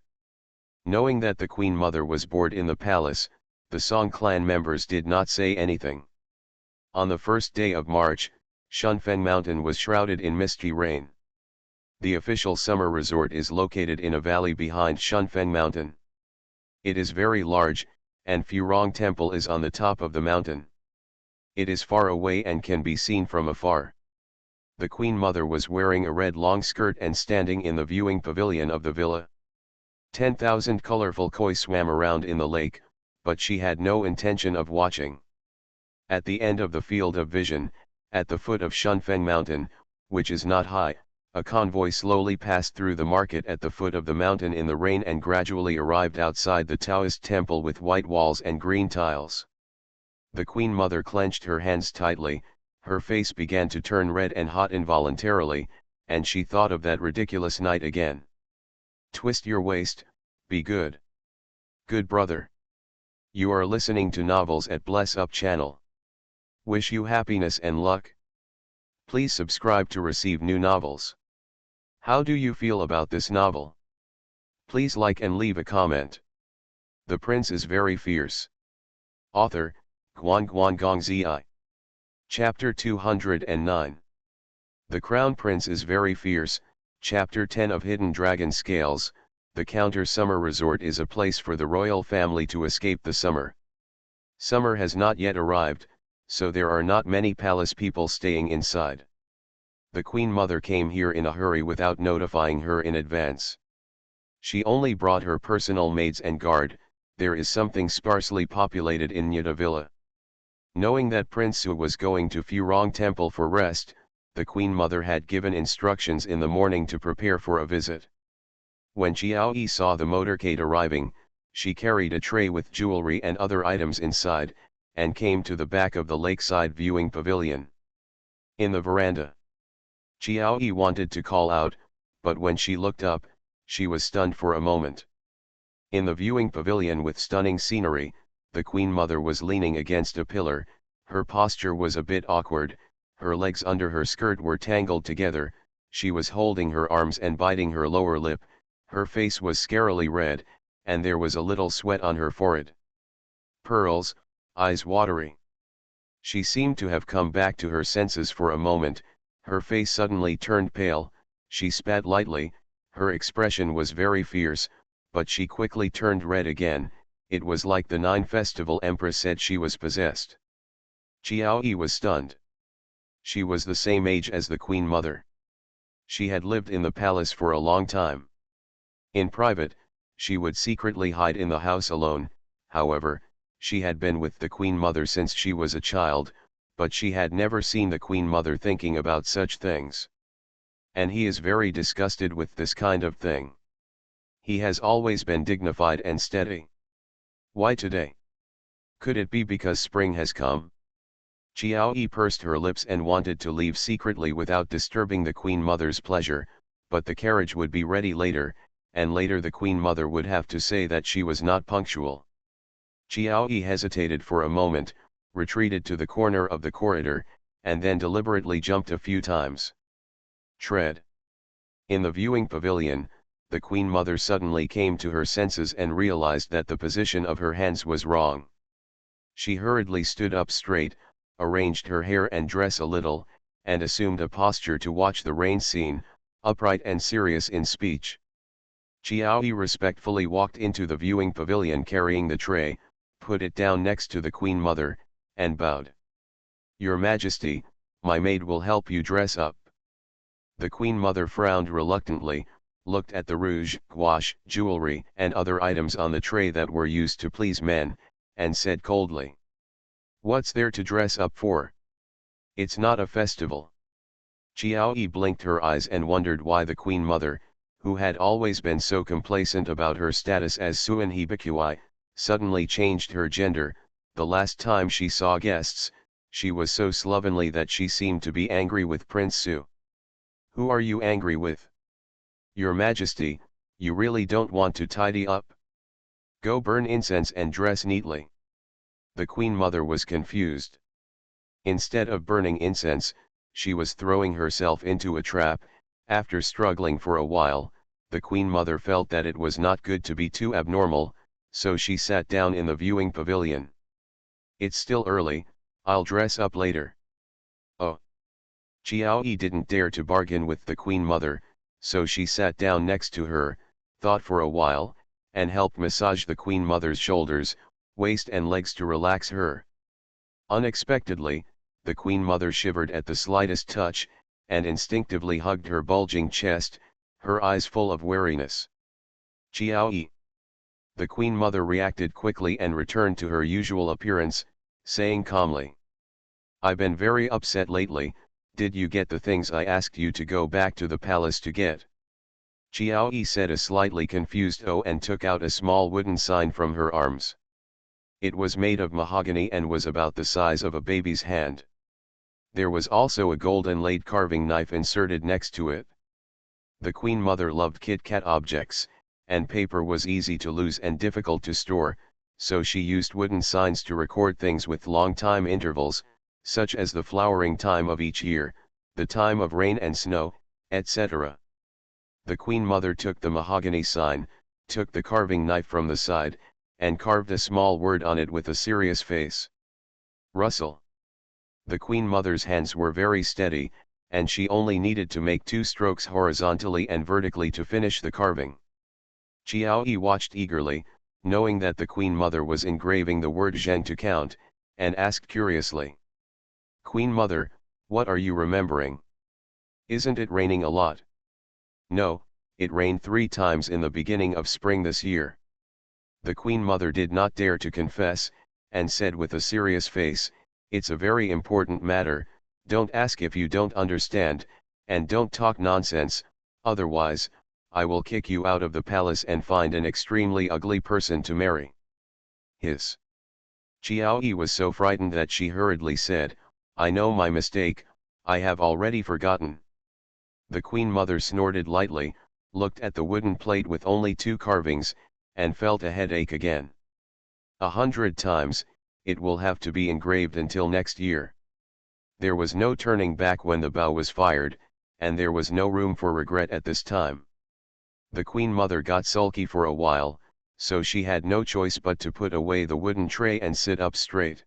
Knowing that the Queen Mother was bored in the palace, the Song clan members did not say anything. On the first day of March, Shunfeng Mountain was shrouded in misty rain. The official summer resort is located in a valley behind Shunfeng Mountain. It is very large, and Furong Temple is on the top of the mountain. It is far away and can be seen from afar. The Queen Mother was wearing a red long skirt and standing in the viewing pavilion of the villa. 10,000 colorful koi swam around in the lake, but she had no intention of watching. At the end of the field of vision, at the foot of Shunfeng Mountain, which is not high, a convoy slowly passed through the market at the foot of the mountain in the rain and gradually arrived outside the Taoist temple with white walls and green tiles. The Queen Mother clenched her hands tightly, her face began to turn red and hot involuntarily, and she thought of that ridiculous night again. Twist your waist, be good. Good brother. You are listening to novels at Bless Up channel. Wish you happiness and luck. Please subscribe to receive new novels. How do you feel about this novel? Please like and leave a comment. The Prince is very fierce. Author, Guan Gong Zi. Chapter 209. The Crown Prince is very fierce. Chapter 10 of Hidden Dragon Scales. The Counter Summer Resort is a place for the royal family to escape the summer. Summer has not yet arrived, so there are not many palace people staying inside. The Queen Mother came here in a hurry without notifying her in advance. She only brought her personal maids and guard. There is something sparsely populated in Nyata Villa. Knowing that Prince Su was going to Furong Temple for rest, the Queen Mother had given instructions in the morning to prepare for a visit. When Xiao Yi saw the motorcade arriving, she carried a tray with jewelry and other items inside, and came to the back of the lakeside viewing pavilion. In the veranda, Xiao Yi wanted to call out, but when she looked up, she was stunned for a moment. In the viewing pavilion with stunning scenery, the Queen Mother was leaning against a pillar, her posture was a bit awkward, her legs under her skirt were tangled together, she was holding her arms and biting her lower lip, her face was scarily red, and there was a little sweat on her forehead. Pearls, eyes watery. She seemed to have come back to her senses for a moment, her face suddenly turned pale, she spat lightly, her expression was very fierce, but she quickly turned red again. It was like the 9 Festival Empress said she was possessed. Xiao Yi was stunned. She was the same age as the Queen Mother. She had lived in the palace for a long time. In private, she would secretly hide in the house alone. However, she had been with the Queen Mother since she was a child, but she had never seen the Queen Mother thinking about such things. And he is very disgusted with this kind of thing. He has always been dignified and steady. Why today? Could it be because spring has come? Xiao Yi pursed her lips and wanted to leave secretly without disturbing the Queen Mother's pleasure, but the carriage would be ready later, and later the Queen Mother would have to say that she was not punctual. Xiao Yi hesitated for a moment, retreated to the corner of the corridor, and then deliberately jumped a few times. Tread. In the viewing pavilion, the Queen Mother suddenly came to her senses and realized that the position of her hands was wrong. She hurriedly stood up straight, arranged her hair and dress a little, and assumed a posture to watch the rain scene, upright and serious in speech. Xiao Yi respectfully walked into the viewing pavilion carrying the tray, put it down next to the Queen Mother, and bowed. Your Majesty, my maid will help you dress up. The Queen Mother frowned reluctantly, looked at the rouge, gouache, jewelry and other items on the tray that were used to please men, and said coldly. What's there to dress up for? It's not a festival. Qiao Yi blinked her eyes and wondered why the Queen Mother, who had always been so complacent about her status as Suen Hibikui, suddenly changed her gender. The last time she saw guests, she was so slovenly that she seemed to be angry with Prince Su. Who are you angry with? Your Majesty, you really don't want to tidy up? Go burn incense and dress neatly. The Queen Mother was confused. Instead of burning incense, she was throwing herself into a trap. After struggling for a while, the Queen Mother felt that it was not good to be too abnormal, so she sat down in the viewing pavilion. It's still early, I'll dress up later. Oh. Qiao Yi didn't dare to bargain with the Queen Mother, so she sat down next to her, thought for a while, and helped massage the Queen Mother's shoulders, waist and legs to relax her. Unexpectedly, the Queen Mother shivered at the slightest touch, and instinctively hugged her bulging chest, her eyes full of weariness. Qiao Yi. The Queen Mother reacted quickly and returned to her usual appearance, saying calmly, I've been very upset lately. Did you get the things I asked you to go back to the palace to get? Qiao Yi said a slightly confused "oh" and took out a small wooden sign from her arms. It was made of mahogany and was about the size of a baby's hand. There was also a gold-inlaid carving knife inserted next to it. The Queen Mother loved Kit Kat objects, and paper was easy to lose and difficult to store, so she used wooden signs to record things with long time intervals, such as the flowering time of each year, the time of rain and snow, etc. The Queen Mother took the mahogany sign, took the carving knife from the side, and carved a small word on it with a serious face. Russell. The Queen Mother's hands were very steady, and she only needed to make 2 strokes horizontally and vertically to finish the carving. Qiao Yi watched eagerly, knowing that the Queen Mother was engraving the word Zhen to count, and asked curiously. Queen Mother, what are you remembering? Isn't it raining a lot? No, it rained 3 times in the beginning of spring this year. The Queen Mother did not dare to confess, and said with a serious face, it's a very important matter, don't ask if you don't understand, and don't talk nonsense, otherwise, I will kick you out of the palace and find an extremely ugly person to marry. Hiss. Qiao Yi was so frightened that she hurriedly said, I know my mistake, I have already forgotten. The Queen Mother snorted lightly, looked at the wooden plate with only 2 carvings, and felt a headache again. 100 times, it will have to be engraved until next year. There was no turning back when the bow was fired, and there was no room for regret at this time. The Queen Mother got sulky for a while, so she had no choice but to put away the wooden tray and sit up straight.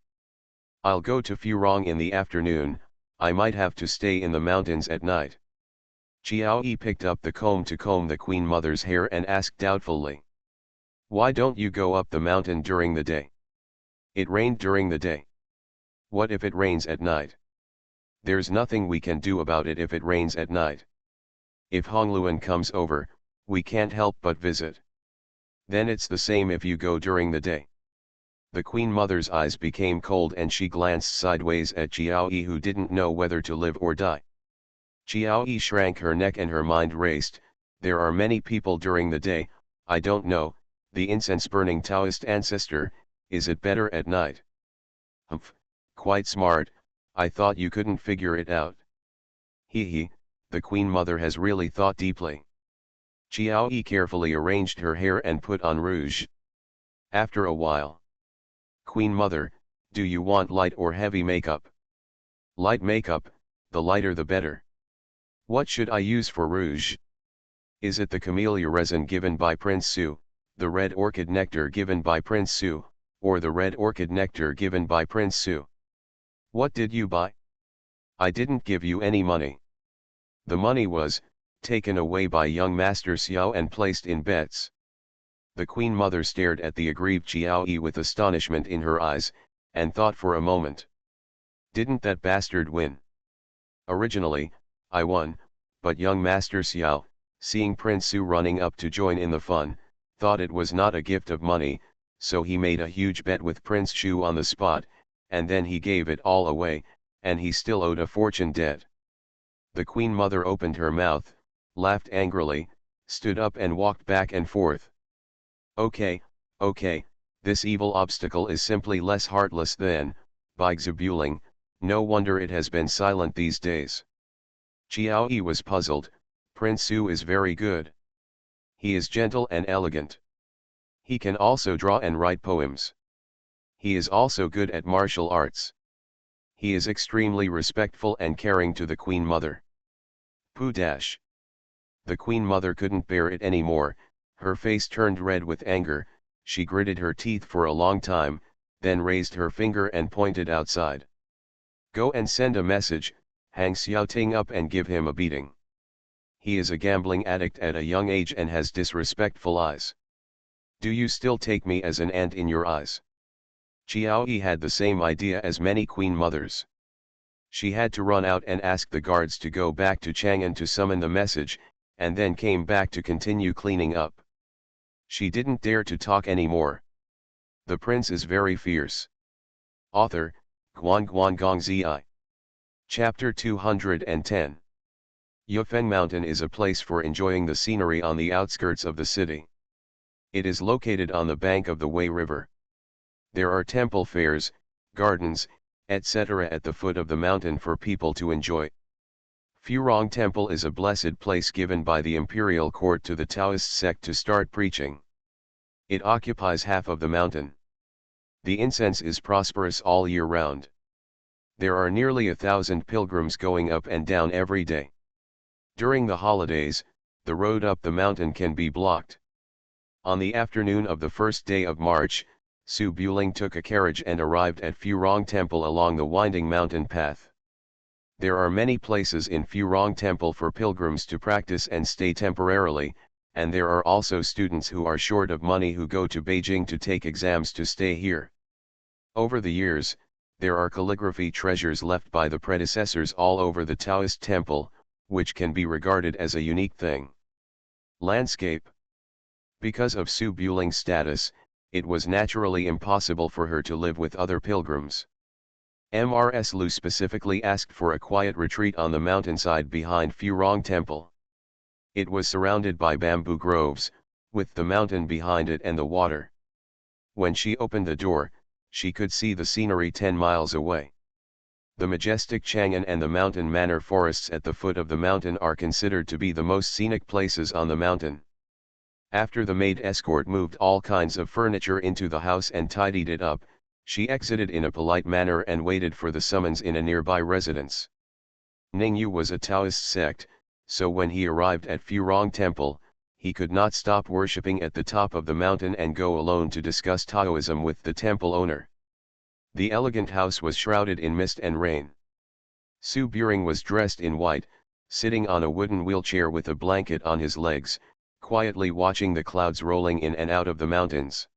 I'll go to Furong in the afternoon, I might have to stay in the mountains at night. Qiao Yi picked up the comb to comb the Queen Mother's hair and asked doubtfully. Why don't you go up the mountain during the day? It rained during the day. What if it rains at night? There's nothing we can do about it if it rains at night. If Hongluan comes over, we can't help but visit. Then it's the same if you go during the day. The Queen Mother's eyes became cold and she glanced sideways at Qiao Yi, who didn't know whether to live or die. Qiao Yi shrank her neck and her mind raced. There are many people during the day, I don't know, the incense-burning Taoist ancestor, is it better at night? Humph, quite smart, I thought you couldn't figure it out. Hee, the Queen Mother has really thought deeply. Qiao Yi carefully arranged her hair and put on rouge. After a while. Queen Mother, do you want light or heavy makeup? Light makeup, the lighter the better. What should I use for rouge? Is it the camellia resin given by Prince Su, the red orchid nectar given by Prince Su, or the red orchid nectar given by Prince Su? What did you buy? I didn't give you any money. The money was taken away by young Master Xiao and placed in bets. The Queen Mother stared at the aggrieved Qiao Yi with astonishment in her eyes, and thought for a moment. Didn't that bastard win? Originally, I won, but young Master Xiao, seeing Prince Su running up to join in the fun, thought it was not a gift of money, so he made a huge bet with Prince Shu on the spot, and then he gave it all away, and he still owed a fortune dead. The Queen Mother opened her mouth, laughed angrily, stood up and walked back and forth. Okay, this evil obstacle is simply less heartless than, by Xabuling, no wonder it has been silent these days. Qiao Yi was puzzled. Prince Su is very good. He is gentle and elegant. He can also draw and write poems. He is also good at martial arts. He is extremely respectful and caring to the Queen Mother. Pooh dash. The Queen Mother couldn't bear it anymore, her face turned red with anger, she gritted her teeth for a long time, then raised her finger and pointed outside. Go and send a message, hang Xiaoting up and give him a beating. He is a gambling addict at a young age and has disrespectful eyes. Do you still take me as an ant in your eyes? Qiao Yi had the same idea as many queen mothers. She had to run out and ask the guards to go back to Chang'an to summon the message, and then came back to continue cleaning up. She didn't dare to talk anymore. The prince is very fierce. Author, Guan Gong Zi. Chapter 210. Yufeng Mountain is a place for enjoying the scenery on the outskirts of the city. It is located on the bank of the Wei River. There are temple fairs, gardens, etc. at the foot of the mountain for people to enjoy. Furong Temple is a blessed place given by the imperial court to the Taoist sect to start preaching. It occupies half of the mountain. The incense is prosperous all year round. There are nearly 1,000 pilgrims going up and down every day. During the holidays, the road up the mountain can be blocked. On the afternoon of the first day of March, Su Buling took a carriage and arrived at Furong Temple along the winding mountain path. There are many places in Furong Temple for pilgrims to practice and stay temporarily, and there are also students who are short of money who go to Beijing to take exams to stay here. Over the years, there are calligraphy treasures left by the predecessors all over the Taoist temple, which can be regarded as a unique thing. Landscape. Because of Su Buling's status, it was naturally impossible for her to live with other pilgrims. Mrs. Lu specifically asked for a quiet retreat on the mountainside behind Furong Temple. It was surrounded by bamboo groves, with the mountain behind it and the water. When she opened the door, she could see the scenery 10 miles away. The majestic Chang'an and the mountain manor forests at the foot of the mountain are considered to be the most scenic places on the mountain. After the maid escort moved all kinds of furniture into the house and tidied it up, she exited in a polite manner and waited for the summons in a nearby residence. Ningyu was a Taoist sect, so when he arrived at Furong Temple, he could not stop worshipping at the top of the mountain and go alone to discuss Taoism with the temple owner. The elegant house was shrouded in mist and rain. Su Buring was dressed in white, sitting on a wooden wheelchair with a blanket on his legs, quietly watching the clouds rolling in and out of the mountains.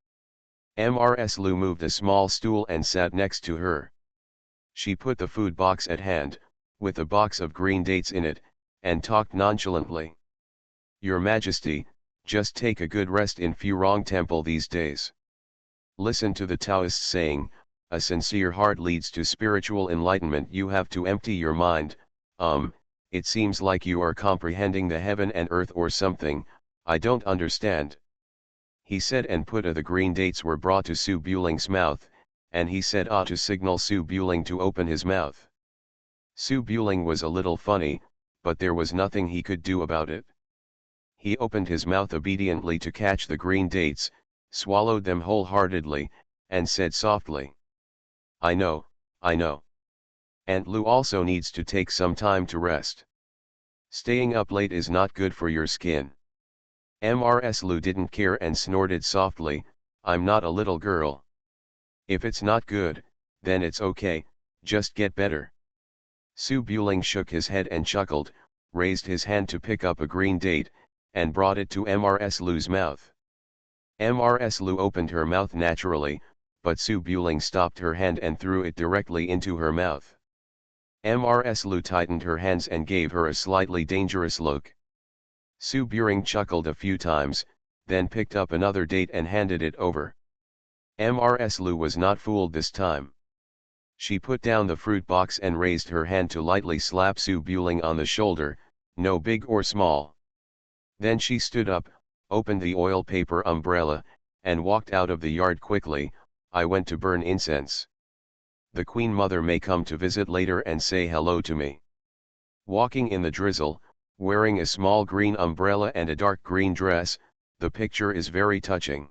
Mrs. Lu moved a small stool and sat next to her. She put the food box at hand, with a box of green dates in it, and talked nonchalantly. Your Majesty, just take a good rest in Furong Temple these days. Listen to the Taoist saying, a sincere heart leads to spiritual enlightenment. You have to empty your mind. It seems like you are comprehending the heaven and earth or something, I don't understand. He said, and put the green dates were brought to Su Buling's mouth, and he said to signal Su Buling to open his mouth. Su Buling was a little funny, but there was nothing he could do about it. He opened his mouth obediently to catch the green dates, swallowed them wholeheartedly, and said softly, I know. Aunt Lu also needs to take some time to rest. Staying up late is not good for your skin. Mrs. Lu didn't care and snorted softly, I'm not a little girl. If it's not good, then it's okay, just get better. Su Buling shook his head and chuckled, raised his hand to pick up a green date, and brought it to Mrs. Lu's mouth. Mrs. Lu opened her mouth naturally, but Su Buling stopped her hand and threw it directly into her mouth. Mrs. Lu tightened her hands and gave her a slightly dangerous look. Su Buring chuckled a few times, then picked up another date and handed it over. Mrs. Lu was not fooled this time. She put down the fruit box and raised her hand to lightly slap Su Buling on the shoulder, no big or small. Then she stood up, opened the oil paper umbrella, and walked out of the yard quickly. I went to burn incense. The Queen Mother may come to visit later and say hello to me. Walking in the drizzle, wearing a small green umbrella and a dark green dress, the picture is very touching.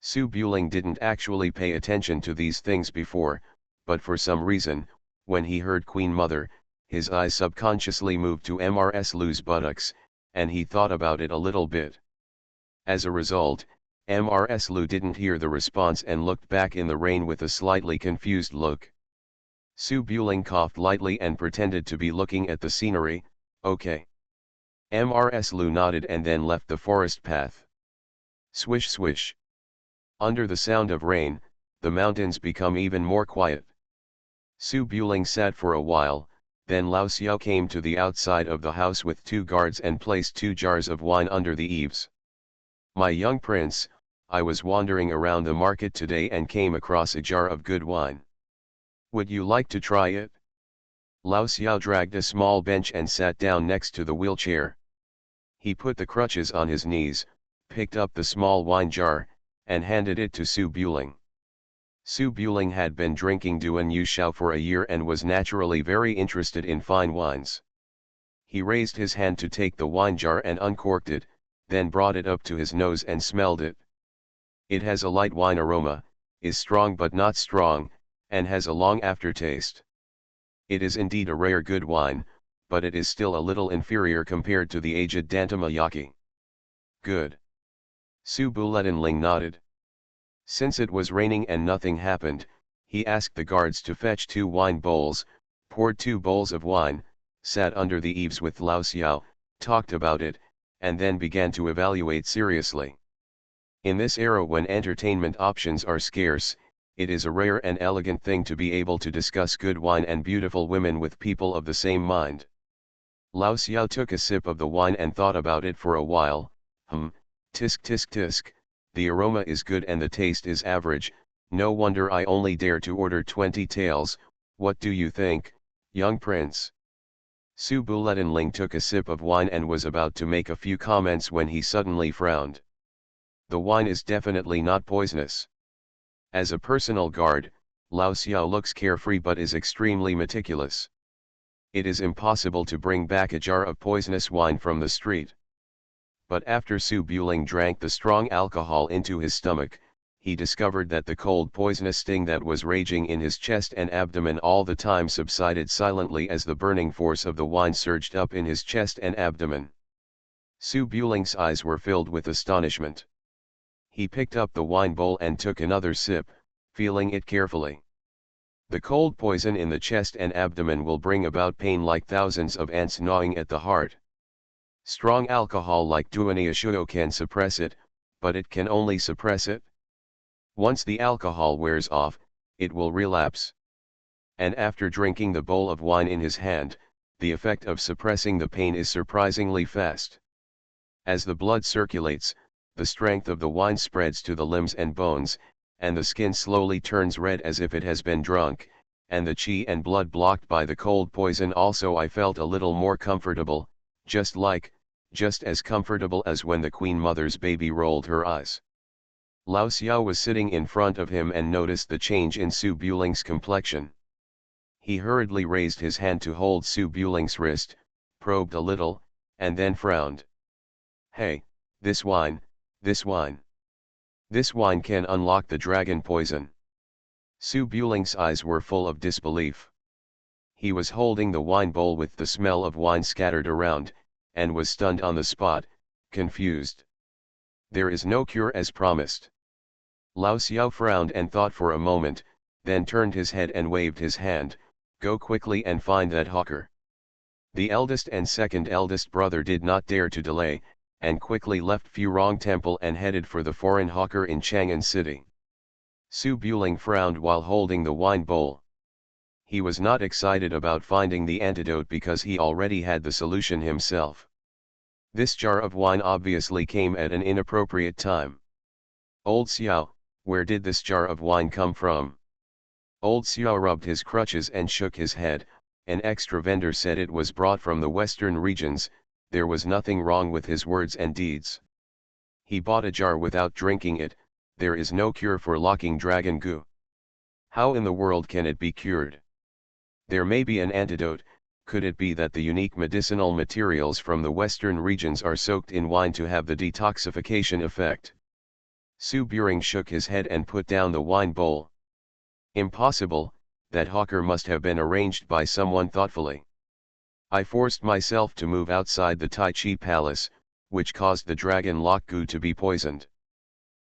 Su Buling didn't actually pay attention to these things before, but for some reason, when he heard Queen Mother, his eyes subconsciously moved to Mrs. Lu's buttocks, and he thought about it a little bit. As a result, Mrs. Lu didn't hear the response and looked back in the rain with a slightly confused look. Su Buling coughed lightly and pretended to be looking at the scenery. Okay. Mrs. Lu nodded and then left the forest path. Swish swish. Under the sound of rain, the mountains become even more quiet. Su Buling sat for a while, then Lao Xiao came to the outside of the house with 2 guards and placed 2 jars of wine under the eaves. My young prince, I was wandering around the market today and came across a jar of good wine. Would you like to try it? Lao Xiao dragged a small bench and sat down next to the wheelchair. He put the crutches on his knees, picked up the small wine jar, and handed it to Su Buling. Su Buling had been drinking Duan Yu Shao for a year and was naturally very interested in fine wines. He raised his hand to take the wine jar and uncorked it, then brought it up to his nose and smelled it. It has a light wine aroma, is strong but not strong, and has a long aftertaste. It is indeed a rare good wine, but it is still a little inferior compared to the aged Dantamayaki. Good. Su Buletinling nodded. Since it was raining and nothing happened, he asked the guards to fetch 2 wine bowls, poured 2 bowls of wine, sat under the eaves with Lao Xiao, talked about it, and then began to evaluate seriously. In this era when entertainment options are scarce, it is a rare and elegant thing to be able to discuss good wine and beautiful women with people of the same mind. Lao Xiao took a sip of the wine and thought about it for a while. Tisk tisk tisk, the aroma is good and the taste is average, no wonder I only dare to order 20 taels. What do you think, young prince? Su Buletinling took a sip of wine and was about to make a few comments when he suddenly frowned. The wine is definitely not poisonous. As a personal guard, Lao Xiao looks carefree but is extremely meticulous. It is impossible to bring back a jar of poisonous wine from the street. But after Su Buling drank the strong alcohol into his stomach, he discovered that the cold poisonous sting that was raging in his chest and abdomen all the time subsided silently as the burning force of the wine surged up in his chest and abdomen. Su Buling's eyes were filled with astonishment. He picked up the wine bowl and took another sip, feeling it carefully. The cold poison in the chest and abdomen will bring about pain like thousands of ants gnawing at the heart. Strong alcohol like Duaniashuo can suppress it, but it can only suppress it. Once the alcohol wears off, it will relapse. And after drinking the bowl of wine in his hand, the effect of suppressing the pain is surprisingly fast. As the blood circulates, the strength of the wine spreads to the limbs and bones, and the skin slowly turns red as if it has been drunk, and the qi and blood blocked by the cold poison also. I felt a little more comfortable, just as comfortable as when the Queen Mother's baby rolled her eyes. Lao Xiao was sitting in front of him and noticed the change in Su Buling's complexion. He hurriedly raised his hand to hold Su Buling's wrist, probed a little, and then frowned. Hey, this wine. This wine can unlock the dragon poison. Su Buling's eyes were full of disbelief. He was holding the wine bowl with the smell of wine scattered around, and was stunned on the spot, confused. There is no cure as promised. Lao Xiao frowned and thought for a moment, then turned his head and waved his hand. Go quickly and find that hawker. The eldest and second eldest brother did not dare to delay, and quickly left Furong Temple and headed for the foreign hawker in Chang'an City. Su Buling frowned while holding the wine bowl. He was not excited about finding the antidote because he already had the solution himself. This jar of wine obviously came at an inappropriate time. Old Xiao, where did this jar of wine come from? Old Xiao rubbed his crutches and shook his head. An extra vendor said it was brought from the western regions. There was nothing wrong with his words and deeds. He bought a jar without drinking it. There is no cure for locking dragon goo. How in the world can it be cured? There may be an antidote. Could it be that the unique medicinal materials from the western regions are soaked in wine to have the detoxification effect? Su Buring shook his head and put down the wine bowl. Impossible, that hawker must have been arranged by someone thoughtfully. I forced myself to move outside the Tai Chi Palace, which caused the dragon lock goo to be poisoned.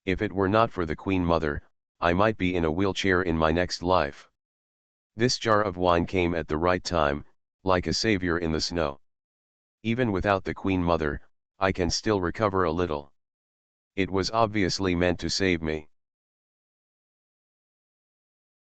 If it were not for the Queen Mother, I might be in a wheelchair in my next life. This jar of wine came at the right time, like a savior in the snow. Even without the Queen Mother, I can still recover a little. It was obviously meant to save me.